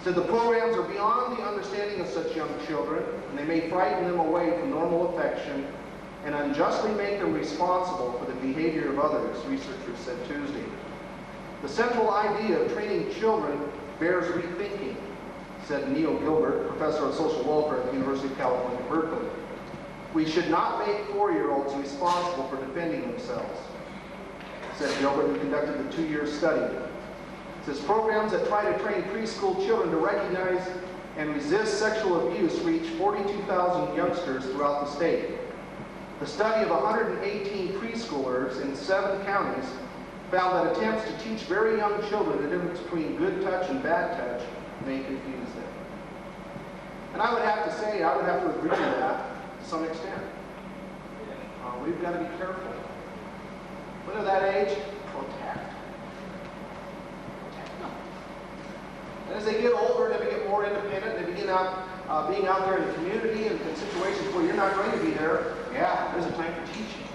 Said the programs are beyond the understanding of such young children, and they may frighten them away from normal affection and unjustly make them responsible for the behavior of others, researchers said Tuesday. The central idea of training children bears rethinking, said Neil Gilbert, professor of social welfare at the University of California, Berkeley. We should not make 4-year-olds responsible for defending themselves, said Gilbert, who conducted the 2-year study. It says programs that try to train preschool children to recognize and resist sexual abuse reach 42,000 youngsters throughout the state. The study of 118 preschoolers in 7 counties found that attempts to teach very young children the difference between good touch and bad touch may confuse them. And I would have to say, I would have to agree with that to some extent. We've got to be careful. When at that age, protect. Protect them. And as they get older, they get more independent, they begin being out there in the community and in situations where you're not going to be there, yeah, there's a time for teaching.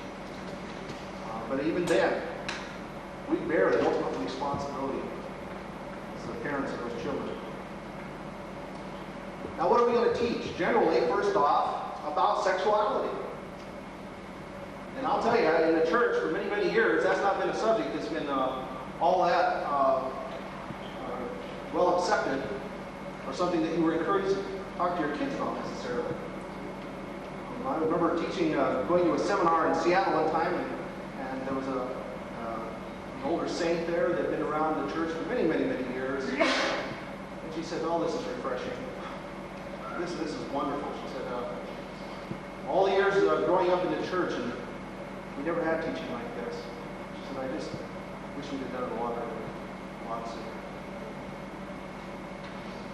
But even then, we bear the ultimate responsibility as the parents of those children. Now, what are we going to teach? Generally, first off, about sexuality. And I'll tell you, in the church for many, many years, that's not been a subject that's been all that well accepted, or something that you were encouraged to talk to your kids about necessarily. I remember teaching, going to a seminar in Seattle one time, and there was an older saint there that had been around the church for many, many, many years. And she said, "Oh, this is refreshing. This is wonderful." She said, "All the years growing up in the church, and we never had teaching like this." She said, "I just wish we'd have done it a lot sooner."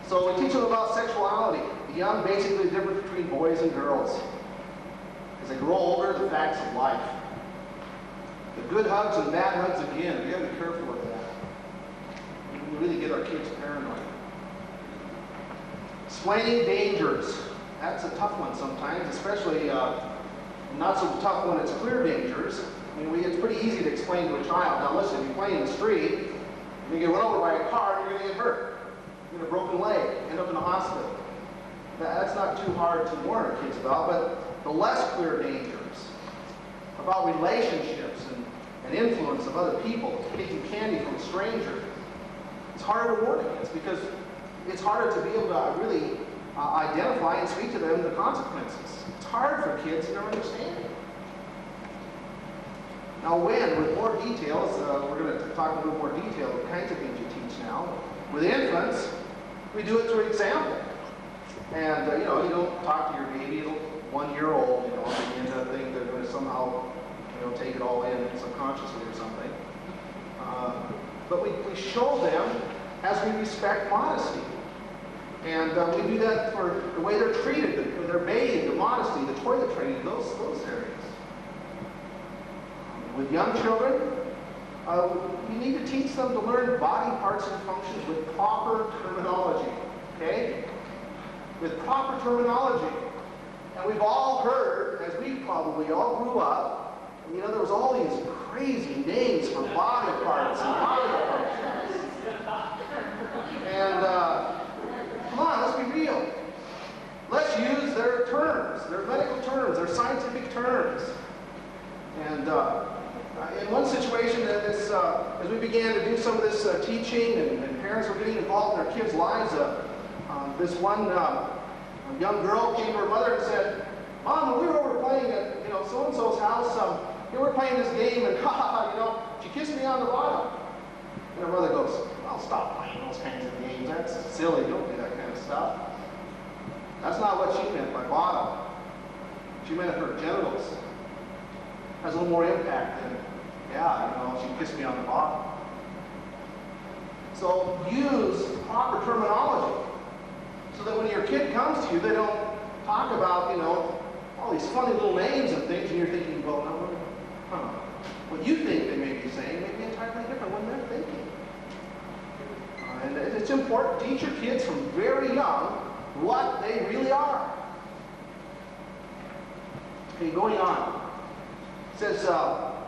So we teach them about sexuality. The young, basically the difference between boys and girls. As they grow older, the facts of life. The good hugs and bad hugs again. We gotta be careful with that. We really get our kids paranoid. Explaining dangers. That's a tough one sometimes, especially not so tough when it's clear dangers. I mean, it's pretty easy to explain to a child. Now listen, if you play in the street, you get run over by a car, you're gonna get hurt. You get a broken leg, end up in the hospital. That's not too hard to warn our kids about, but the less clear dangers about relationships and influence of other people, taking candy from a stranger, it's harder to warn against because it's harder to be able to really identify and speak to them the consequences. It's hard for kids to understand. Now with more details, we're going to talk a little more detail of the kinds of things you teach now. With infants, we do it through example. And, you don't talk to your baby, 1-year-old, begin to think they're going to somehow, take it all in subconsciously or something. But we show them as we respect modesty. And we do that for the way they're treated, their bathing, the modesty, the toilet training, those areas. With young children, you need to teach them to learn body parts and functions with proper terminology, okay? With proper terminology. And we've all heard, as we probably all grew up, there was all these crazy names for body parts and body functions. And come on, let's be real. Let's use their terms, their medical terms, their scientific terms. And in one situation, as we began to do some of this teaching and parents were getting involved in their kids' lives, this one young girl came to her mother and said, "Mom, when we were over playing at so-and-so's house, we were playing this game and she kissed me on the bottom." And her mother goes, "Oh, stop playing those kinds of games. That's silly. Don't do that kind of stuff." That's not what she meant by bottom. She meant her genitals. Has a little more impact than, she kissed me on the bottom. So use proper terminology so that when your kid comes to you, they don't talk about, all these funny little names and things, and you're thinking, well, no, what you think they may be saying may be entirely different when they're thinking. And it's important to teach your kids from very young what they really are. Okay, going on. It says,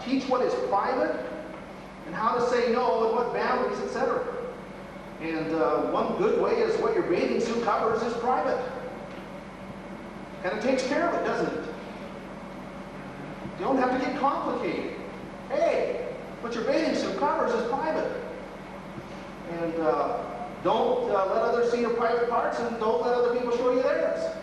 Teach what is private and how to say no and what boundaries, etc. And one good way is what your bathing suit covers is private. And it takes care of it, doesn't it? You don't have to get complicated. Hey, what your bathing suit covers is private. And don't let others see your private parts, and don't let other people show you theirs.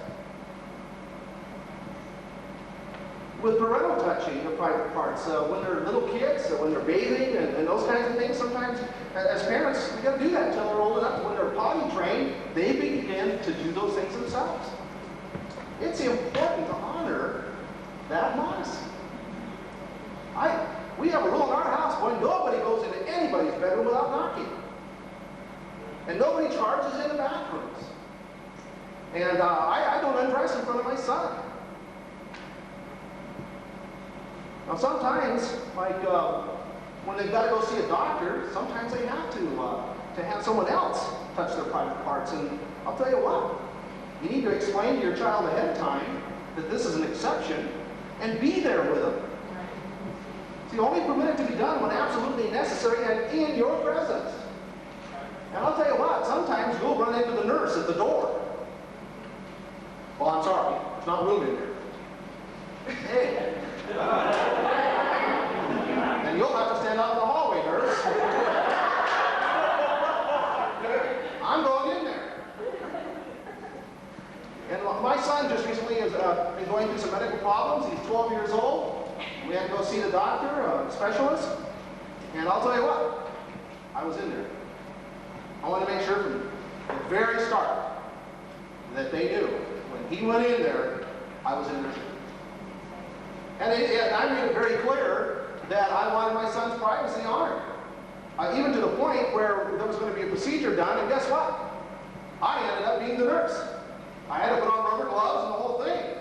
With parental touching of private parts, when they're little kids, when they're bathing, and those kinds of things, sometimes as parents, we got to do that until they're old enough. When they're potty trained, they begin to do those things themselves. It's important to honor that modesty. We have a rule in our house, boy, nobody goes into anybody's bedroom without knocking. And nobody charges in the bathrooms. And I don't undress in front of my son. Now sometimes, like when they've got to go see a doctor, sometimes they have to have someone else touch their private parts. And I'll tell you what, you need to explain to your child ahead of time that this is an exception and be there with them. See, only permitted to be done when absolutely necessary and in your presence. And I'll tell you what, sometimes you'll run into the nurse at the door. Well, I'm sorry, there's not room in there. Hey. And you'll have to stand out in the hallway, nurse. I'm going in there. And my son just recently has been going through some medical problems. He's 12 years old. We had to go see the doctor, a specialist. And I'll tell you what, I was in there. I wanted to make sure from the very start that they knew when he went in there, I was in there. And I made it very clear that I wanted my son's privacy honored. Even to the point where there was going to be a procedure done, and guess what? I ended up being the nurse. I had to put on rubber gloves and the whole thing,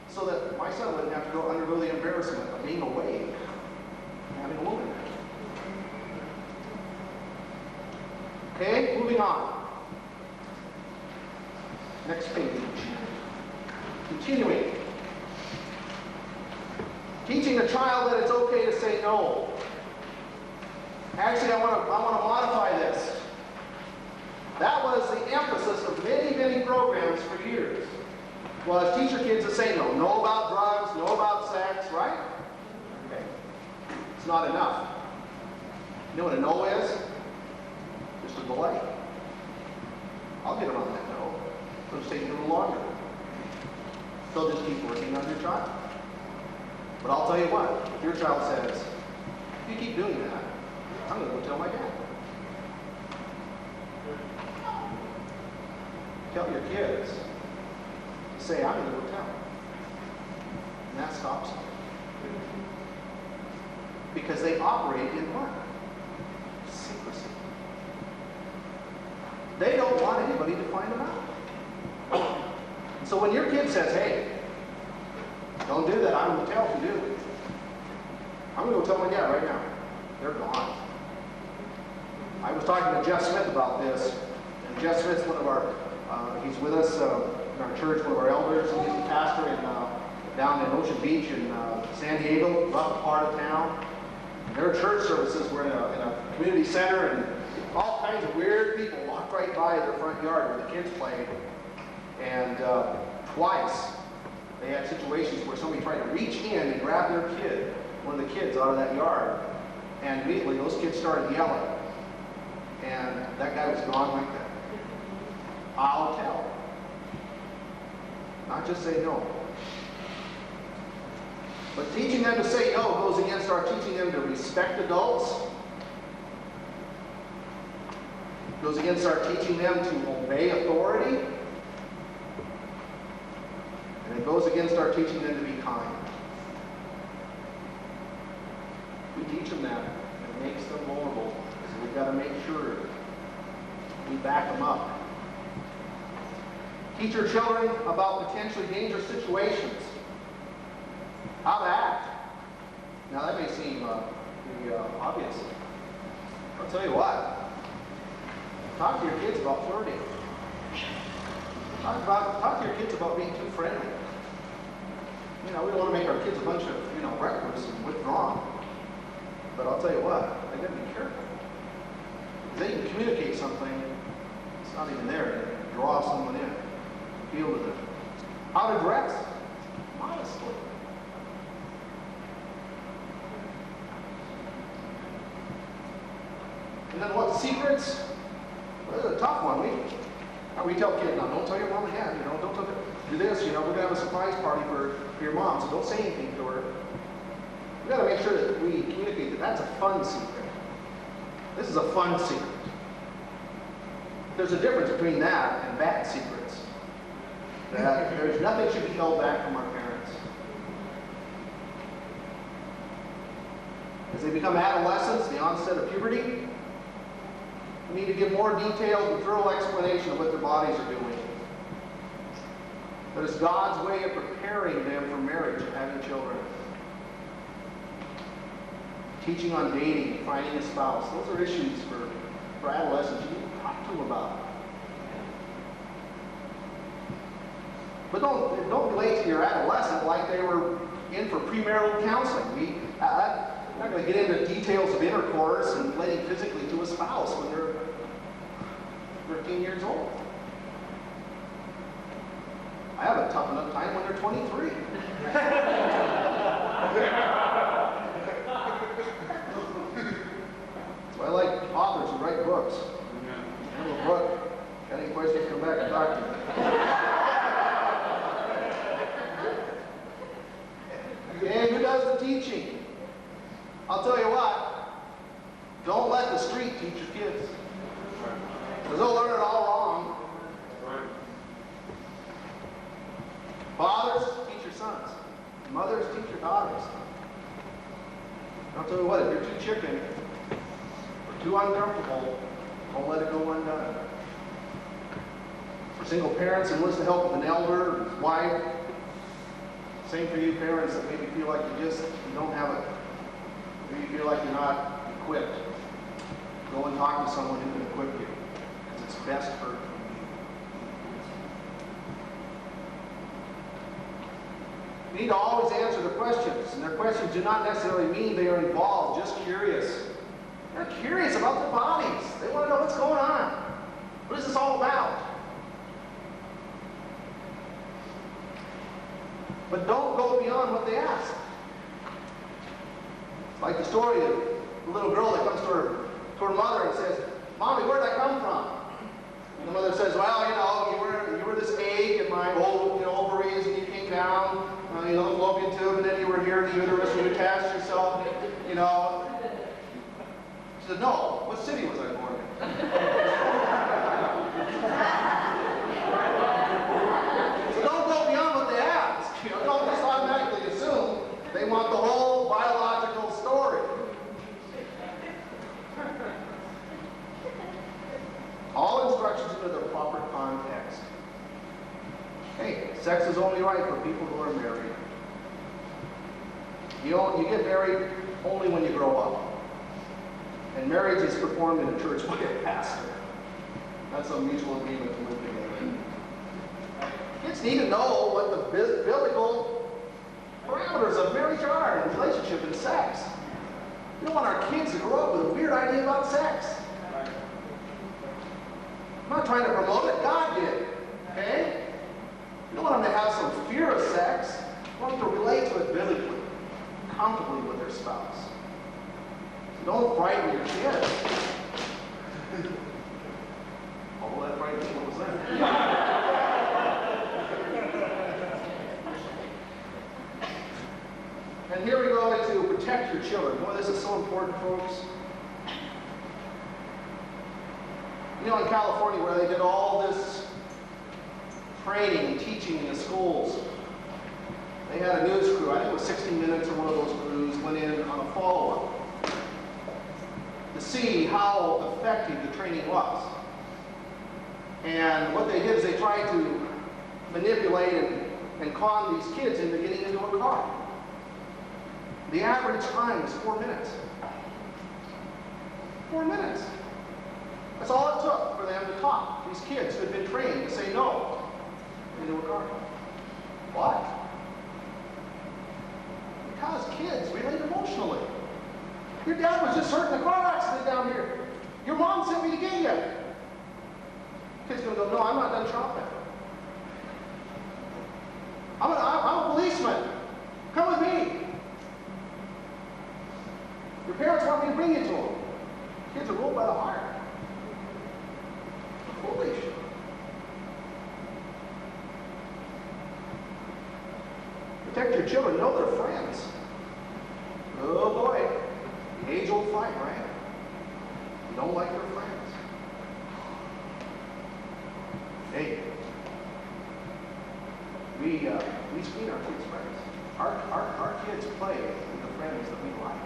so that my son wouldn't have to undergo the embarrassment of being away and having a woman there. Okay, moving on. Next page. Continuing. Teaching a child that it's okay to say no. Actually, I want to modify this. That was the emphasis of many, many programs for years. Was teach your kids to say no. No about drugs, no about sex, right? Okay. It's not enough. You know what a no is? Just a delay. I'll get them on that no. It'll just take a little longer. They'll just keep working on your child. But I'll tell you what, if your child says, if you keep doing that, I'm going to go tell my dad. Tell your kids to say, I'm going to go tell. And that stops them. Because they operate in what? Secrecy. They don't want anybody to find them out. So when your kid says, hey, don't do that, I'm going to tell if you do. I'm going to go tell my dad right now. They're gone. I was talking to Jeff Smith about this, and Jeff Smith's one of our, he's with us in our church, one of our elders, and he's a pastor down in Ocean Beach in San Diego, rough part of town. And their church services were in a community center, and all kinds of weird people walked right by their front yard where the kids played. And twice they had situations where somebody tried to reach in and grab their kid, one of the kids, out of that yard. And immediately those kids started yelling. And that guy was gone like that. I'll tell. Not just say no. But teaching them to say no goes against our teaching them to respect adults. Goes against our teaching them to obey authority. And it goes against our teaching them to be kind. We teach them that. It makes them vulnerable. So we've got to make sure we back them up. Teach your children about potentially dangerous situations. How to act. Now that may seem pretty obvious. I'll tell you what. Talk to your kids about flirting. Talk to your kids about being too friendly. we don't want to make our kids a bunch of, reckless and withdrawn. But I'll tell you what, I got to be careful. Because they can communicate something, it's not even there. They can draw someone in, appeal to them. How to dress? Modestly. And then what? Secrets? Well, this is a tough one. We tell kids, now don't tell your mom and dad, don't tell them, do this, we're going to have a surprise party for your mom, so don't say anything to her. We've got to make sure that we communicate that that's a fun secret. This is a fun secret. There's a difference between that and bad secrets. That there's nothing should be held back from our parents. As they become adolescents, the onset of puberty, we need to give more detailed and thorough explanation of what their bodies are doing. That it's God's way of preparing them for marriage and having children. Teaching on dating, finding a spouse. Those are issues for adolescents you need to talk to them about. But don't relate to your adolescent like they were in for premarital counseling. I'm not going to get into details of intercourse and relating physically to a spouse when they're 13 years old. I have a tough enough time when they're 23. So I like authors who write books. Little Brooke, got any questions, come back and talk to me. And who does the teaching? I'll tell you what, don't let the street teach your kids. Because they'll learn it all wrong. Fathers, teach your sons. Mothers, teach your daughters. I'll tell you what, if you're too chicken or too uncomfortable, don't let it go undone. For single parents, enlist the help of an elder or his wife. Same for you parents that maybe feel like you don't have it. Maybe you feel like you're not equipped. Go and talk to someone who can equip you. Because it's best for you. You need to always answer the questions. And their questions do not necessarily mean they are involved, just curious. They're curious about their bodies. They want to know what's going on. What is this all about? But don't go beyond what they ask. It's like the story of the little girl that comes to her mother and says, "Mommy, where did I come from?" And the mother says, "Well, you were this egg in my ovaries, and you came down, the fallopian tube, and then you were here in the uterus, and you attached yourself, She said, "No, what city was I born in?" So don't go beyond what they ask. Don't just automatically assume they want the whole biological story. All instructions into their proper context. Hey, sex is only right for people who are married. You get married only when you grow up. And marriage is performed in a church by a pastor. That's a mutual agreement to live together. Kids need to know what the biblical parameters of marriage are and relationship and sex. We don't want our kids to grow up with a weird idea about sex. I'm not trying to promote it. God did. Okay? You don't want them to have some fear of sex. You want them to relate to it biblically, comfortably with their spouse. So don't frighten your kids. All that frightening, what was that? And here we go into protect your children. Boy, this is so important, folks. In California, where they did all this training and teaching in the schools, they had a news crew. I think it was 60 Minutes or one of those crews went in on a follow-up to see how effective the training was. And what they did is they tried to manipulate and con these kids into getting into a car. The average time was 4 minutes. 4 minutes. That's all it took for them to talk. These kids who had been trained to say no into a car. Why? as kids, relate emotionally. Your dad was just hurt in a car accident down here. Your mom sent me to get you. Kid's going to go, no, I'm not done shopping. I'm a policeman. Come with me. Your parents want me to bring you to them. Kids are ruled by the heart. They're foolish. Protect your children. Know their friends. Oh boy. The age-old fight, right? You don't like their friends. Hey. We screen our kids' friends. Our kids play with the friends that we like.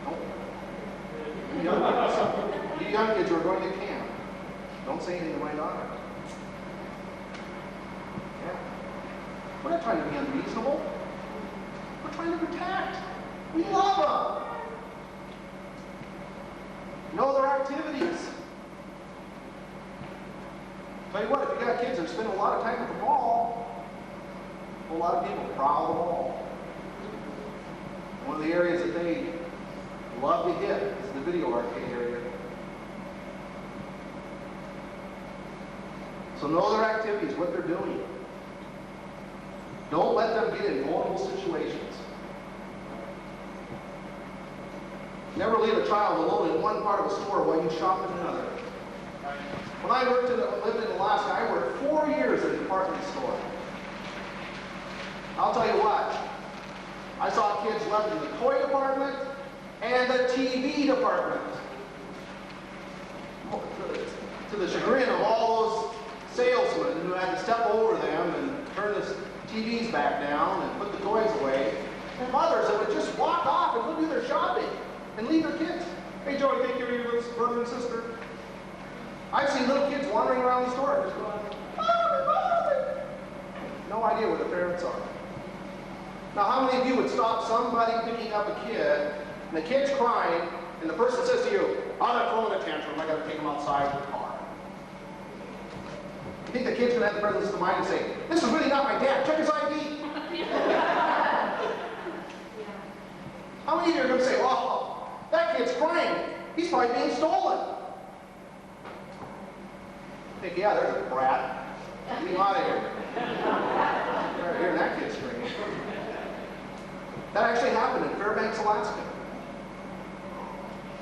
Don't. You young kids who are going to camp, don't say anything to my daughter. Yeah. We're not trying to be unreasonable. We're trying to protect. We love them. Know their activities. Tell you what, if you got kids that spend a lot of time at the mall, a lot of people prowl the mall. One of the areas that they love to hit is the video arcade area. So know their activities, what they're doing. Don't let them get in vulnerable situations. Never leave a child alone in one part of a store while you shop in another. When I lived in Alaska, I worked 4 years at a department store. I'll tell you what, I saw kids left in the toy department and the TV department. To the chagrin of all those salesmen who had to step over them and turn the TVs back down and put the toys away. And mothers that would just walk off and go do their shopping and leave their kids. Hey, Joey, take care of your little brother and sister. I've seen little kids wandering around the store just going, Mommy, Mommy. No idea where the parents are. Now, how many of you would stop somebody picking up a kid, and the kid's crying, and the person says to you, I'm not throwing a tantrum, I got to take him outside with the car. You think the kid's going to have the presence of mind and say, this is really not my dad, check his ID. How many of you are going to say, oh, that kid's crying, he's probably being stolen? I think, yeah, there's a brat. Get him out of here. You're hearing that kid scream. That actually happened in Fairbanks, Alaska.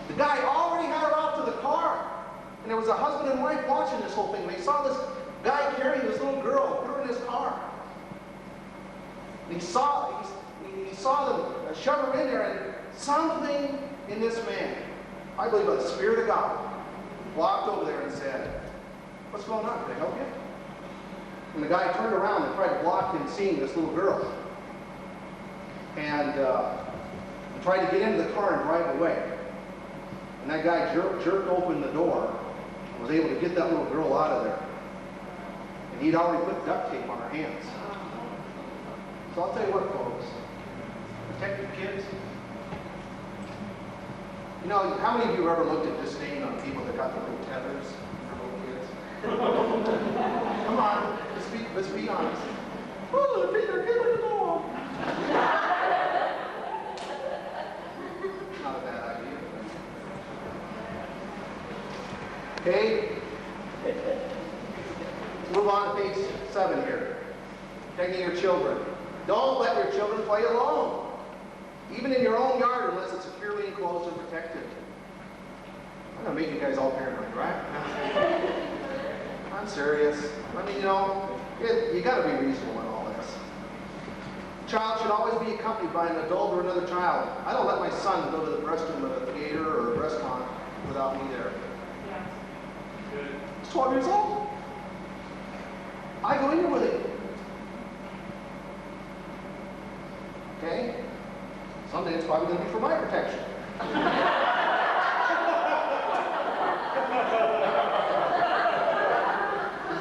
The guy already had her out to the car. And there was a husband and wife watching this whole thing. They saw this guy carrying this little girl, put her in his car. And he saw them shove her in there, and something in this man, I believe by the Spirit of God, walked over there and said, what's going on? Can I help you? And the guy turned around and tried to block him seeing this little girl. And tried to get into the car and drive away. And that guy jerked open the door and was able to get that little girl out of there. And he'd already put duct tape on her hands. So I'll tell you what, folks. Protect your kids. You know, how many of you have ever looked at disdain on people that got the little tethers for little kids? Come on, let's be honest. Oh, they're killing the dog. Not a bad idea. Okay. Let's move on to page 7 here. Protecting your children. Don't let your children play alone, even in your own yard, unless it's securely enclosed and protected. I'm going to make you guys all paranoid, right? I'm serious. I mean, you know, you got to be reasonable in all this. A child should always be accompanied by an adult or another child. I don't let my son go to the restroom at a theater or a restaurant without me there. He's 12 years old. I go in there with him. Okay? Someday it's probably going to be for my protection.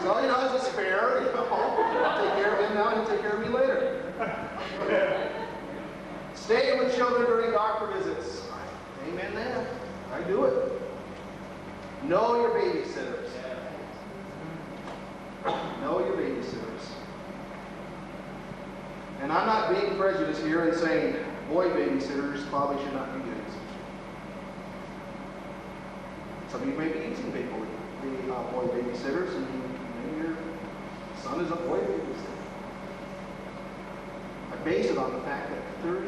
So, you know, it's a spare, you know. I'll take care of him now, he'll take care of me later. Stay with children during doctor visits. Amen then. I do it. Know your babysitters. Know your babysitters. And I'm not being prejudiced here. hearing saying boy babysitters probably should not be used. Some of you may be using boy babysitters, and maybe your son is a boy babysitter. I base it on the fact that 30%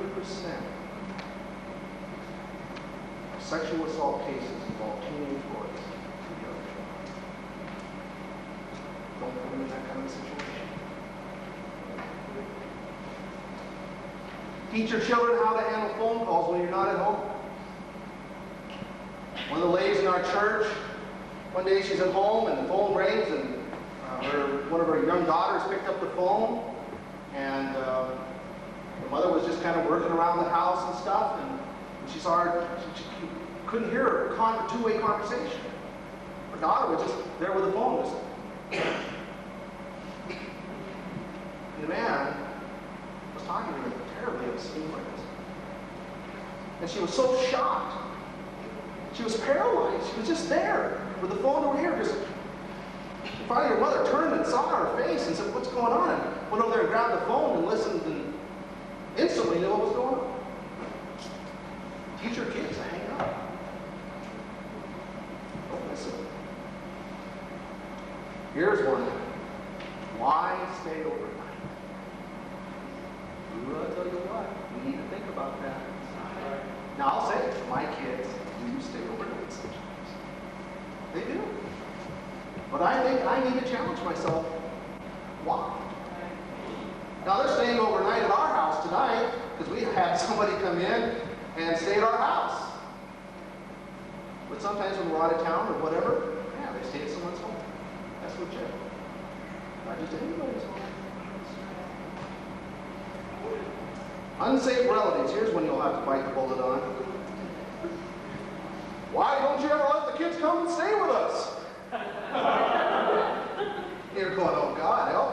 of sexual assault cases involve teenage boys. Don't put them in that kind of situation. Teach your children how to handle phone calls when you're not at home. One of the ladies in our church, one day she's at home and the phone rings, and one of her young daughters picked up the phone, and the mother was just kind of working around the house and stuff, and she saw her, she couldn't hear a two-way conversation. Her daughter was just there with the phone. And the man was talking to her terribly obscene words. And she was so shocked. She was paralyzed. She was just there with the phone over here. Just finally, her mother turned and saw her face and said, "What's going on?" And went over there and grabbed the phone and listened, and instantly knew what was going on. Teach your kids to hang up. Don't listen. Here's one. Why stay overnight? Ooh, I'll tell you what, we need to think about that. Now I'll say it, my kids do stay overnight sometimes. They do. But I think I need to challenge myself. Why? Now they're staying overnight at our house tonight because we had somebody come in and stay at our house. But sometimes when we're out of town or whatever, yeah, they stay at someone's home. That's legit. Not just anybody's home. Unsafe relatives. Here's one you'll have to bite the bullet on. Why don't you ever let the kids come and stay with us? You're going, oh God, help.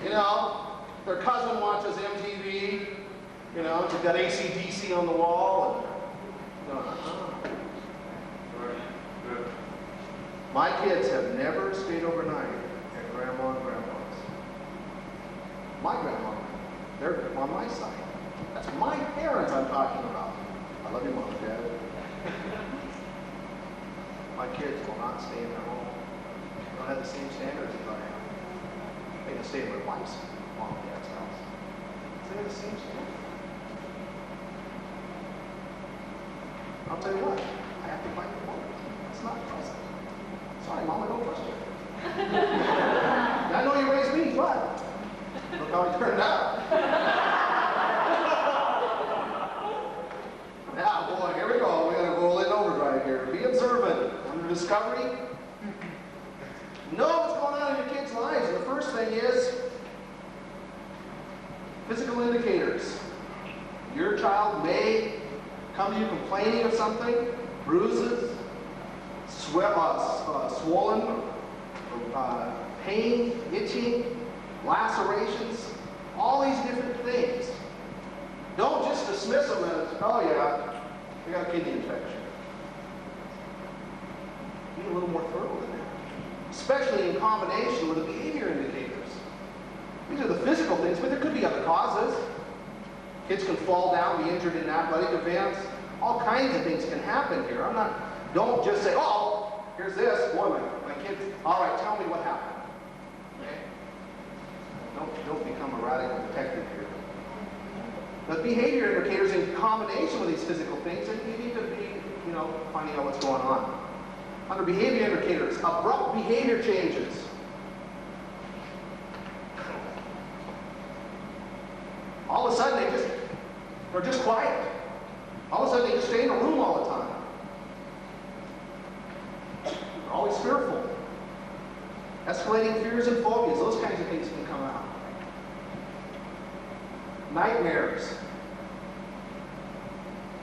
You know, their cousin watches MTV. You know, they've got AC/DC on the wall. And, My kids have never stayed overnight at Grandma and Grandpa's. My grandma, they're on my side. That's my parents I'm talking about. I love you, Mom and Dad. My kids will not stay in their home. They don't have the same standards as I have. They can stay in their wife's mom and dad's house. They have the same standards. I'll tell you what, I have to fight the woman. It's not pleasant. Sorry, Mom, I don't trust you. I know you raised me, but look how he turned out. Now, boy, here we go. We're going to roll in overdrive here. Be observant. Under discovery, know what's going on in your kids' lives. And the first thing is physical indicators. Your child may come to you complaining of something, bruises, swollen, pain, itching, lacerations, all these different things. Don't just dismiss them as, oh yeah, they got a kidney infection. Be a little more thorough than that. Especially in combination with the behavior indicators. These are the physical things, but there could be other causes. Kids can fall down, be injured in athletic events. All kinds of things can happen here. Don't just say, oh, here's this. Boy, my kids, all right, tell me what happened. Okay? Don't become a radical detective here. The behavior indicators in combination with these physical things, and you need to be, finding out what's going on. Under behavior indicators, abrupt behavior changes. All of a sudden, they're just quiet. All of a sudden, they just stay in a room all the time. They're always fearful. Escalating fears and phobias, those kinds of things can come out. Nightmares.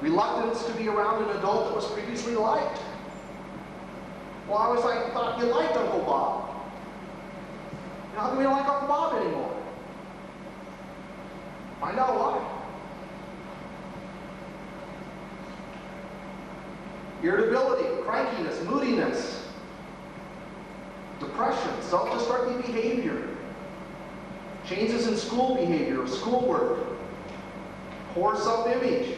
Reluctance to be around an adult that was previously liked. Well, I always thought you liked Uncle Bob. How come you don't like Uncle Bob anymore? Find out why. Irritability, crankiness, moodiness, depression, self-destructive behavior. Changes in school behavior or schoolwork. Poor self-image.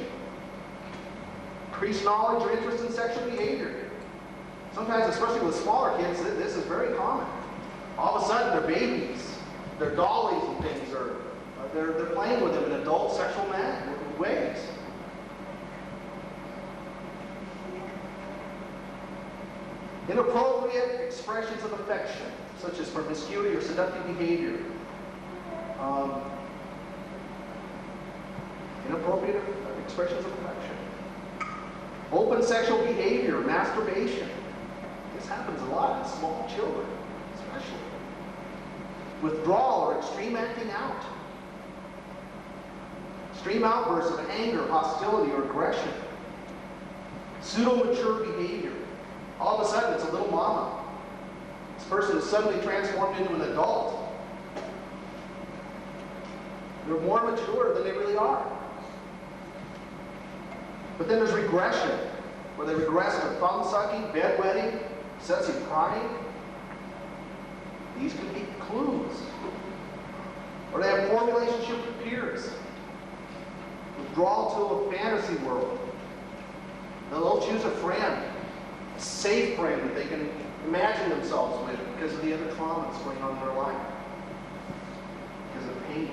Increased knowledge or interest in sexual behavior. Sometimes, especially with smaller kids, this is very common. All of a sudden, they're babies. They're dollies and things, or they're playing with them in adult sexual ways. Inappropriate expressions of affection, such as promiscuity or seductive behavior. Inappropriate expressions of affection. Open sexual behavior, masturbation. This happens a lot in small children, especially. Withdrawal or extreme acting out. Extreme outbursts of anger, hostility, or aggression. Pseudo-mature behavior. All of a sudden, it's a little mama. This person is suddenly transformed into an adult. They're more mature than they really are. But then there's regression, where they regress to thumb-sucking, bedwetting, excessive crying. These can be clues. Or they have poor relationship with peers. Withdrawal to a fantasy world. They'll choose a friend, a safe friend that they can imagine themselves with because of the other traumas going on in their life. Because of pain.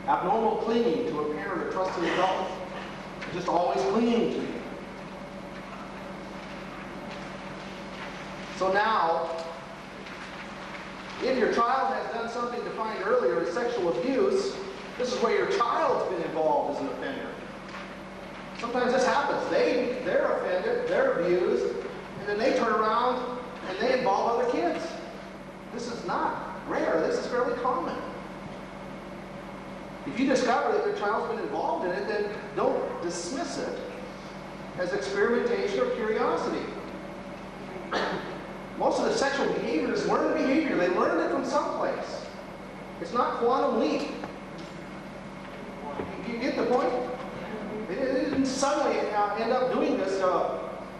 Abnormal clinging to a parent or trusted adult. Just always clinging to you. So now, if your child has done something defined earlier as sexual abuse, this is where your child's been involved as an offender. Sometimes this happens. They're offended, they're abused, and then they turn around and they involve other kids. This is not rare. This is fairly common. If you discover that your child's been involved in it, then don't dismiss it as experimentation or curiosity. Most of the sexual behavior is learned behavior. They learned it from someplace. It's not quantum leap. You get the point? They didn't suddenly end up doing this.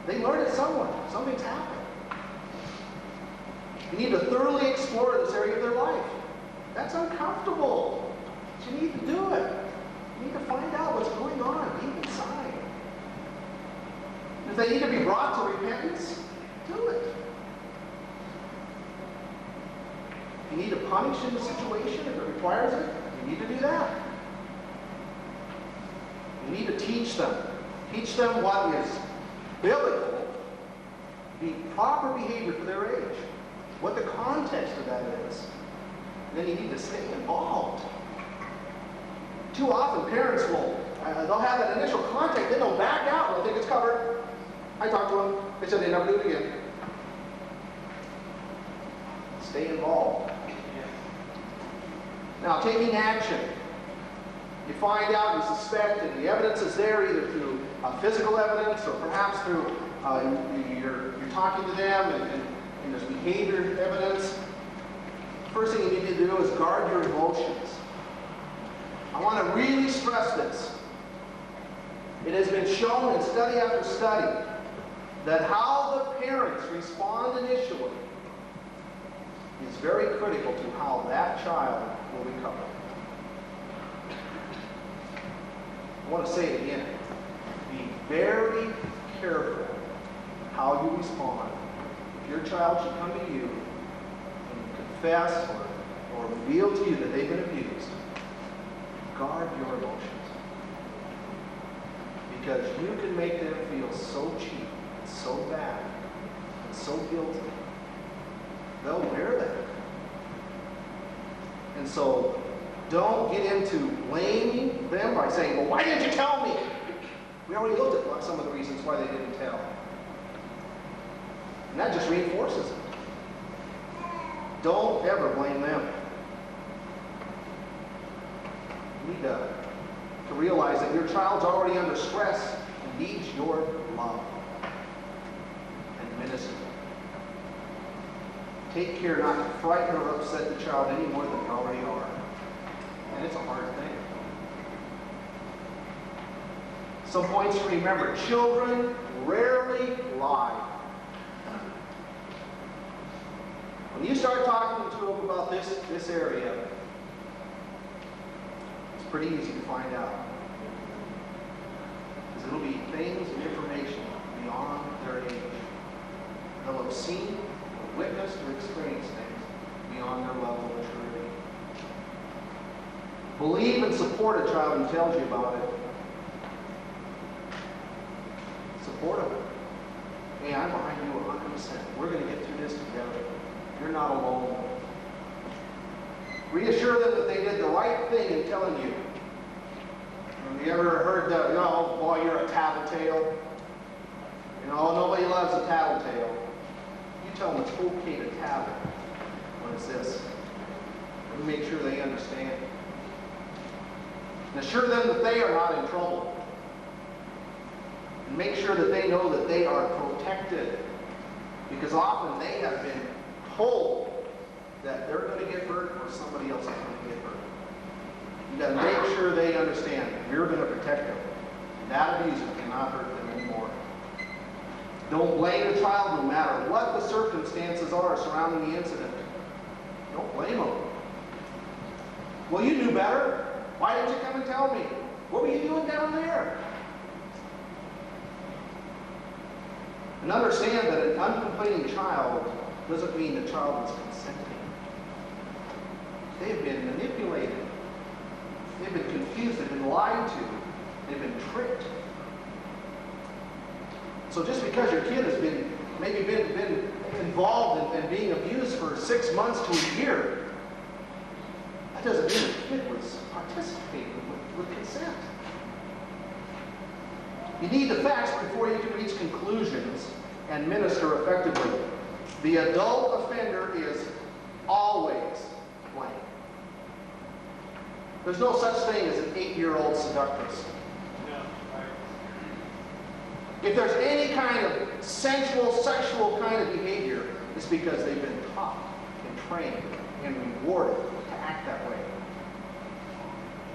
They learned it somewhere. Something's happened. You need to thoroughly explore this area of their life. That's uncomfortable. You need to do it. You need to find out what's going on deep inside. If they need to be brought to repentance, do it. If you need to punish in the situation, if it requires it, you need to do that. You need to teach them. Teach them what is biblical, the proper behavior for their age, what the context of that is. And then you need to stay involved. Too often, parents they'll have that initial contact, then they'll back out when they think it's covered. I talked to them. They said they never do it again. Stay involved. Now, taking action. You find out, you suspect, and the evidence is there either through physical evidence or perhaps through you're talking to them and there's behavior evidence. First thing you need to do is guard your emotions. I want to really stress this. It has been shown in study after study that how the parents respond initially is very critical to how that child will recover. I want to say it again. Be very careful how you respond. If your child should come to you and confess or reveal to you that they've been abused, guard your emotions. Because you can make them feel so cheap, and so bad, and so guilty. They'll wear that. And so, don't get into blaming them by saying, well, why didn't you tell me? We already looked at some of the reasons why they didn't tell. And that just reinforces it. Don't ever blame them. You need to realize that your child's already under stress and needs your love and ministry. Take care not to frighten or upset the child any more than they already are. And it's a hard thing. Some points to remember. Children rarely lie. When you start talking to them about this area, it's pretty easy to find out. Because it'll be things and information beyond their age. They'll have seen, or witnessed, or experienced things beyond their level of maturity. Believe and support a child who tells you about it. Support them. Hey, I'm behind you 100%. We're going to get through this together. You're not alone. Reassure them that they did the right thing in telling you. Have you ever heard that, oh boy, you're a tattletale? Nobody loves a tattletale. You tell them it's okay to tattle. What is this? And make sure they understand. And assure them that they are not in trouble. And make sure that they know that they are protected. Because often they have been told that they're going to get hurt or somebody else is going to get hurt. You've got to make sure they understand you're going to protect them. And that abuser cannot hurt them anymore. Don't blame the child no matter what the circumstances are surrounding the incident. Don't blame them. Well, you knew better. Why didn't you come and tell me? What were you doing down there? And understand that an uncomplaining child doesn't mean the child is consenting. They've been manipulated. They've been confused. They've been lied to. They've been tricked. So just because your kid has been involved in being abused for 6 months to a year, that doesn't mean the kid was participating with consent. You need the facts before you can reach conclusions and minister effectively. The adult offender is always blamed. There's no such thing as an 8-year-old seductress. If there's any kind of sensual, sexual kind of behavior, it's because they've been taught and trained and rewarded to act that way.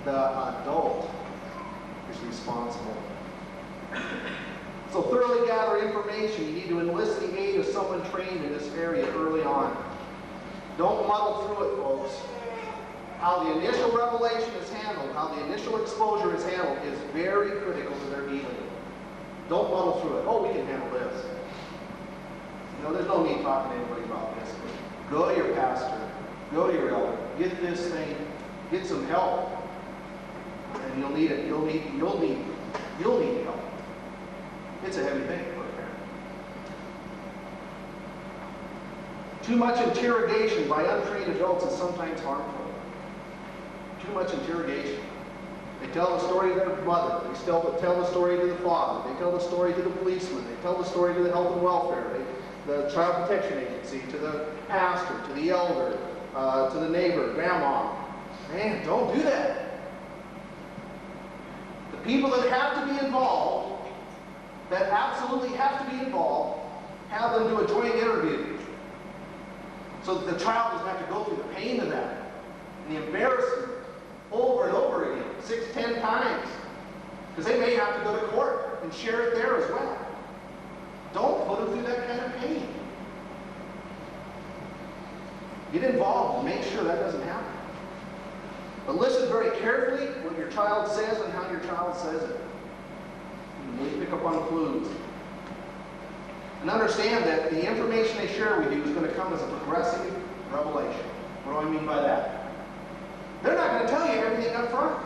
The adult is responsible. So thoroughly gather information. You need to enlist the aid of someone trained in this area early on. Don't muddle through it, folks. How the initial revelation is handled, how the initial exposure is handled is very critical to their healing. Don't muddle through it. Oh, we can handle this. There's no need talking to anybody about this. Go to your pastor. Go to your elder. Get this thing. Get some help. And you'll need it. You'll need help. It's a heavy thing for a parent. Too much interrogation by untrained adults is sometimes harmful. Too much interrogation. They tell the story to their mother. They tell the story to the father. They tell the story to the policeman. They tell the story to the health and welfare, the child protection agency, to the pastor, to the elder, to the neighbor, grandma. Man, don't do that. The people that have to be involved, that absolutely have to be involved, have them do a joint interview. So that the child doesn't have to go through the pain of that and the embarrassment over and over again, 6, 10 times. Because they may have to go to court and share it there as well. Don't put them through that kind of pain. Get involved and make sure that doesn't happen. But listen very carefully what your child says and how your child says it. And really pick up on clues. And understand that the information they share with you is going to come as a progressive revelation. What do I mean by that? They're not going to tell you everything up front.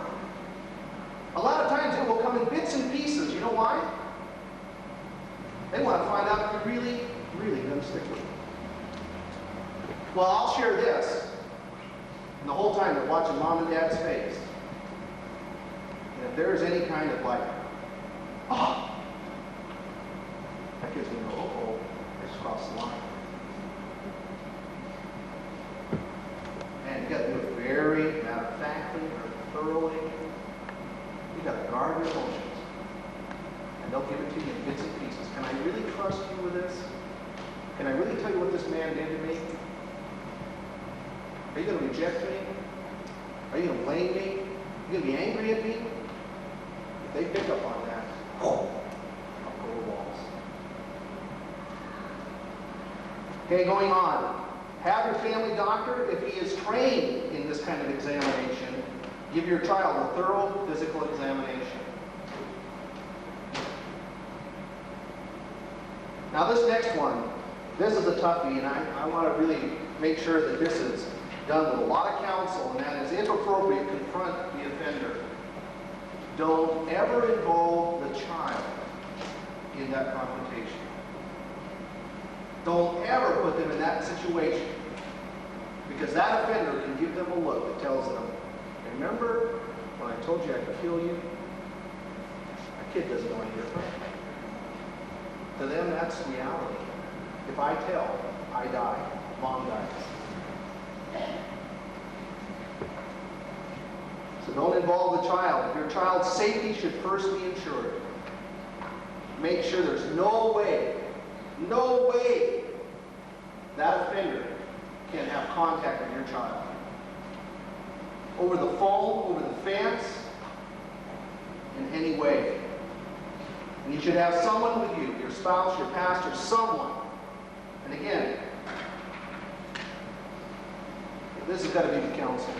A lot of times it will come in bits and pieces. You know why? They want to find out if you're really, really going to stick with them. Well, I'll share this. And the whole time they're watching mom and dad's face. And if there's any kind of like, oh, that kid's going to go, oh, I just crossed the line. And you got to do it very matter-of-factly or thoroughly. You got to guard your emotions. And they'll give it to you in bits and pieces. Can I really trust you with this? Can I really tell you what this man did to me? Are you going to reject me? Are you going to blame me? Are you going to be angry at me? If they pick up on that, I'll go to the walls. Okay, going on. Have your family doctor, if he is trained in this kind of examination, give your child a thorough physical examination. Now this next one, this is a toughie, and I want to really make sure that this is done with a lot of counsel, and that is, if appropriate, confront the offender. Don't ever involve the child in that confrontation. Don't ever put them in that situation, because that offender can give them a look that tells them, remember when I told you I could kill you? That kid doesn't know any different. To them, that's reality. If I tell, I die. Mom dies. So don't involve the child. Your child's safety should first be ensured. Make sure there's no way that offender can have contact with your child. Over the phone, over the fence, in any way. And you should have someone with you, your spouse, your pastor, someone. And again, this has got to be the counsel.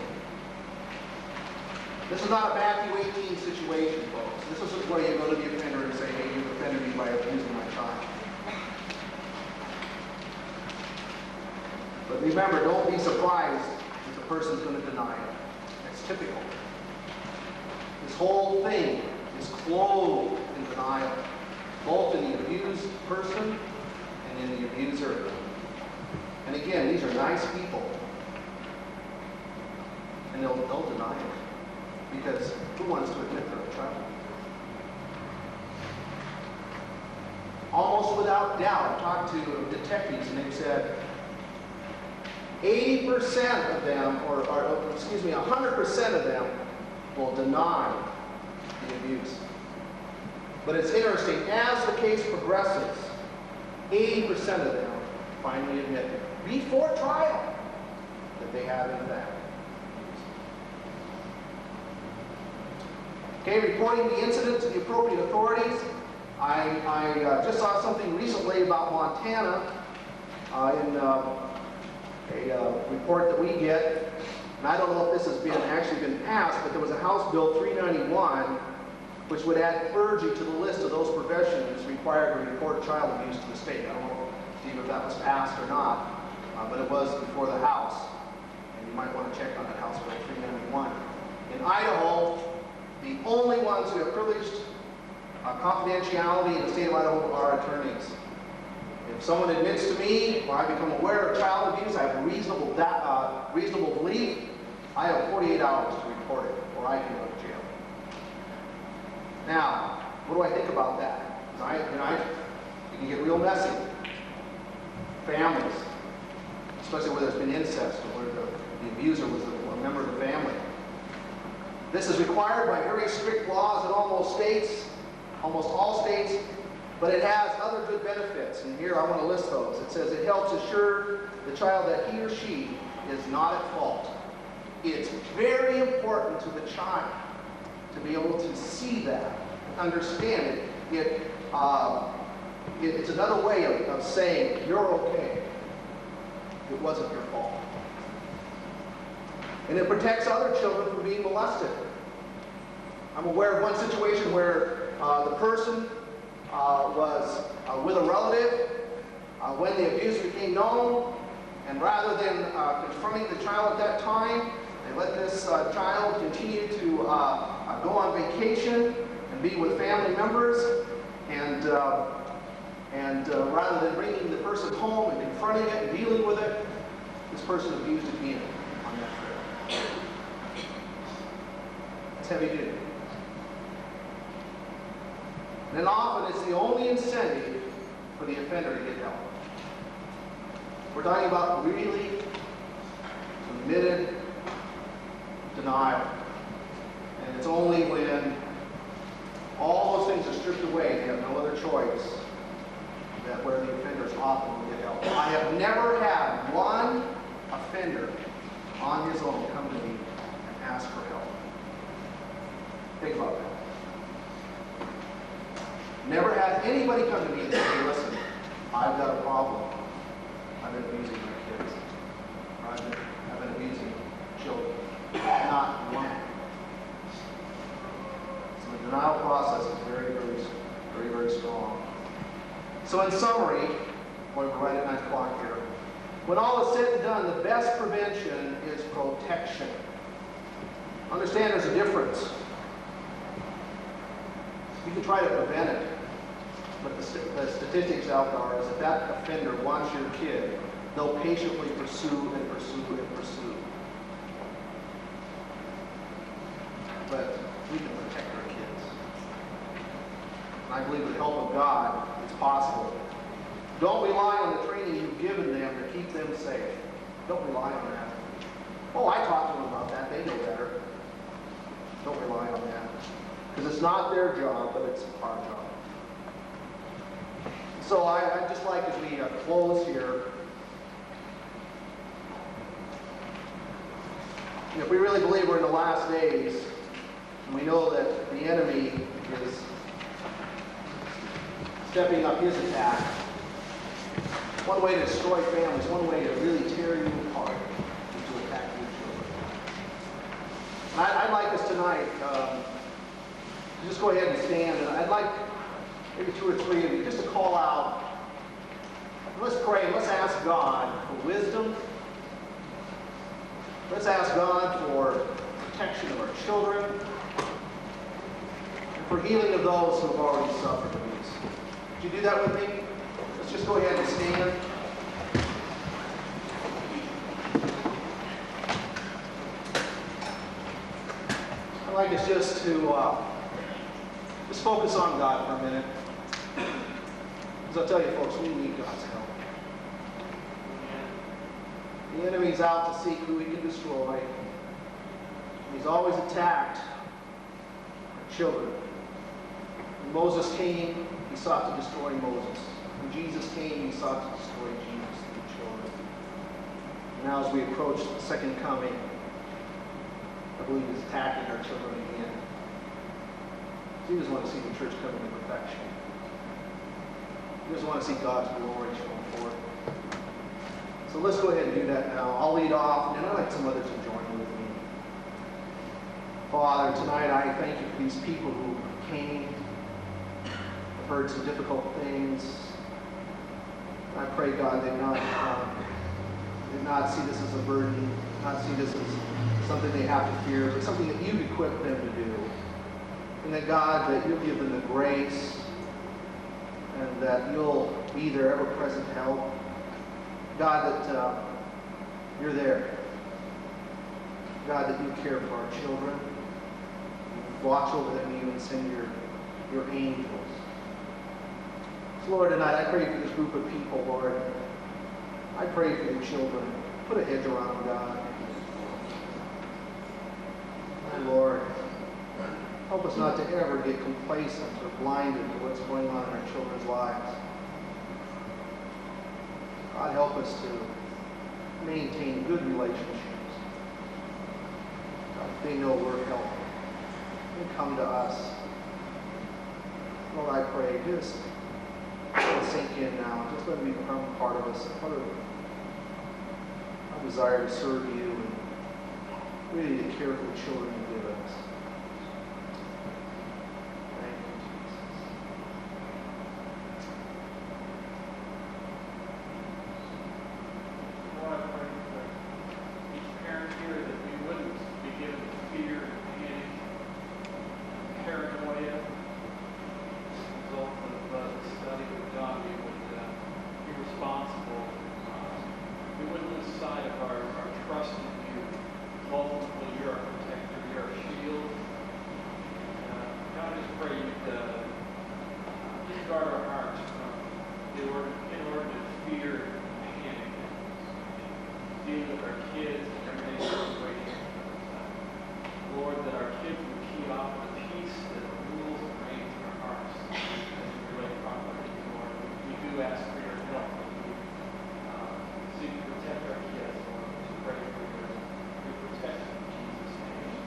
This is not a Matthew 18 situation, folks. This isn't where you go to the offender and say, hey, you've offended me by abusing my child. But remember, don't be surprised if the person's going to deny it. It's typical. This whole thing is clothed in denial, both in the abused person and in the abuser. And again, these are nice people. And they'll deny it. Because who wants to admit they're in trouble? Almost without doubt, I've talked to detectives and they've said 80% of them, or 100% of them will deny the abuse. But it's interesting, as the case progresses, 80% of them finally admit before trial that they have in fact. Okay, reporting the incident to the appropriate authorities. I just saw something recently about Montana in a report that we get, and I don't know if this has actually been passed, but there was a House Bill 391 which would add clergy to the list of those professions required to report child abuse to the state. I don't know, Steve, if that was passed or not, but it was before the House, and you might want to check on that House Bill 391. In Idaho, the only ones who have privileged confidentiality in the state of Idaho are attorneys. If someone admits to me, or I become aware of child abuse, I have a reasonable belief, I have 48 hours to report it, or I can go to jail. Now, what do I think about that? It can get real messy. Families, especially where there's been incest, or where the abuser was a member of the family. This is required by very strict laws in almost all states, but it has other good benefits. And here I want to list those. It says it helps assure the child that he or she is not at fault. It's very important to the child to be able to see that, understand it. It's another way of saying, you're okay. It wasn't your fault. And it protects other children from being molested. I'm aware of one situation where the person was with a relative when the abuse became known, and rather than confronting the child at that time, they let this child continue to go on vacation and be with family members, and rather than bringing the person home and confronting it and dealing with it, this person abused again on that trip. It's heavy duty. And then often it's the only incentive for the offender to get help. We're talking about really committed denial. And it's only when all those things are stripped away, they have no other choice, that where the offenders often will get help. I have never had one offender on his own come to me and ask for help. Think about that. Never had anybody come to me and say, hey, listen, I've got a problem. I've been abusing my kids. have been abusing children. Not one. So the denial process is very strong. So in summary, we're right at 9 o'clock here. When all is said and done, the best prevention is protection. Understand there's a difference. You can try to prevent it, but the statistics out there is that offender wants your kid, they'll patiently pursue and pursue and pursue. But we can protect our kids. And I believe with the help of God, it's possible. Don't rely on the training you've given them to keep them safe. Don't rely on that. Oh, I talked to them about that. They know better. Don't rely on that. Because it's not their job, but it's our job. So I'd just like, as we close here, if we really believe we're in the last days, and we know that the enemy is stepping up his attack, one way to destroy families, one way to really tear you apart is to attack your children. And I'd like us tonight to just go ahead and stand, and I'd like maybe 2 or 3 of you just to call out. Let's pray. Let's ask God for wisdom. Let's ask God for protection of our children and for healing of those who have already suffered abuse. Would you do that with me? Let's just go ahead and stand. I'd like us just to just focus on God for a minute. Because I'll tell you folks, we need God's help. The enemy's out to seek who he can destroy. He's always attacked our children. When Moses came, he sought to destroy Moses. When Jesus came, he sought to destroy Jesus and the children. And now as we approach the second coming, I believe he's attacking our children again. He doesn't want to see the church come into perfection. He doesn't want to see God's glory shown forth. So let's go ahead and do that now. I'll lead off, and I'd like some others to join with me. Father, tonight I thank you for these people who came, have heard some difficult things. I pray, God, they not see this as a burden, not see this as something they have to fear, but something that you've equipped them to do. And that, God, that you'll give them the grace and that you'll be their ever-present help. God, that you're there. God, that you care for our children. You watch over them, you and send your angels. So, Lord, tonight I pray for this group of people, Lord. I pray for the children. Put a hedge around them, God. And Lord, help us not to ever get complacent or blinded to what's going on in our children's lives. God, help us to maintain good relationships. God, if they know we're helping, they come to us. Lord, I pray, just let it sink in now. Just let it become part of us. What a desire to serve you and really to care for the children you give us. Thank you, Jesus. Lord, I pray for each parent here that we wouldn't be given fear and panic, paranoia as a result of the study of God. We would be responsible. We wouldn't lose sight of our trust in you. Ultimately, you're our protector, you're our shield. God, I just pray you'd just guard our hearts from inordinate fear and panic. Deal with our kids and everyday situations. Lord, that our kids would key off the peace that rules and reigns in our hearts as we relate properly to you, Lord. We do ask for your help. We seek to protect our kids, Lord. We pray for your protection in Jesus' name.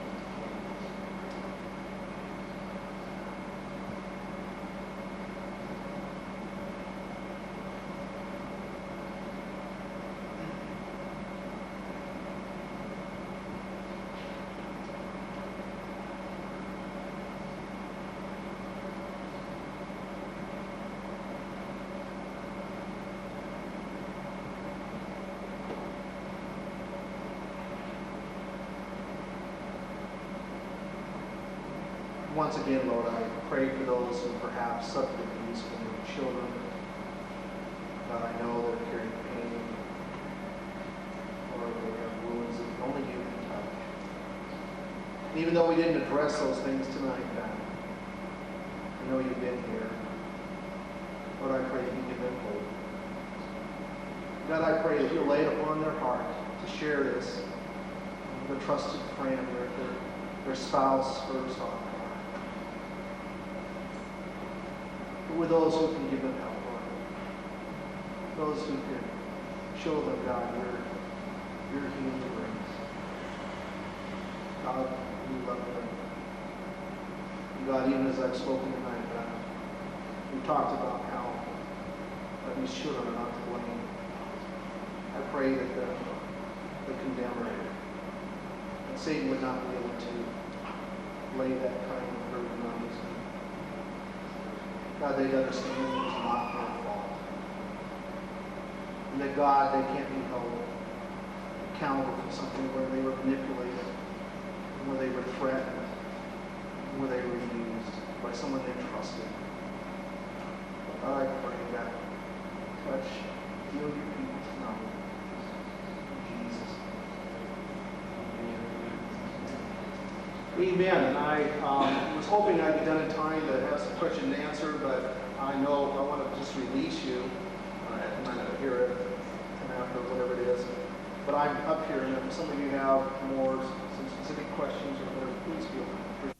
once again, Lord, I pray for those who perhaps suffer abuse from their children. God, I know they're carrying pain, or they have wounds that only you can touch. And even though we didn't address those things tonight, God, I know you've been here. Lord, I pray that you give them hope. God, I pray that you'll lay it upon their heart to share this with a trusted friend or their spouse first on. But with those who can give them help, Lord. Those who can show them, God, your healing grace. God, we love them. And God, even as I've spoken tonight, God, we talked about how these children are not to blame. I pray that the condemner and Satan would not be able to lay that kind of burden on these men. God, they'd understand it was not their fault. And that God, they can't be held accountable for something where they were manipulated, where they were threatened, where they were used by someone they trusted. God, I pray that touch, heal your people tonight. In Jesus' name. Amen. And I was hoping I'd be done in time to have some question and answer, but I know I want to just release you at the moment here at 10 after, whatever it is. But I'm up here, and if some of you have more, some specific questions or whatever, please feel free.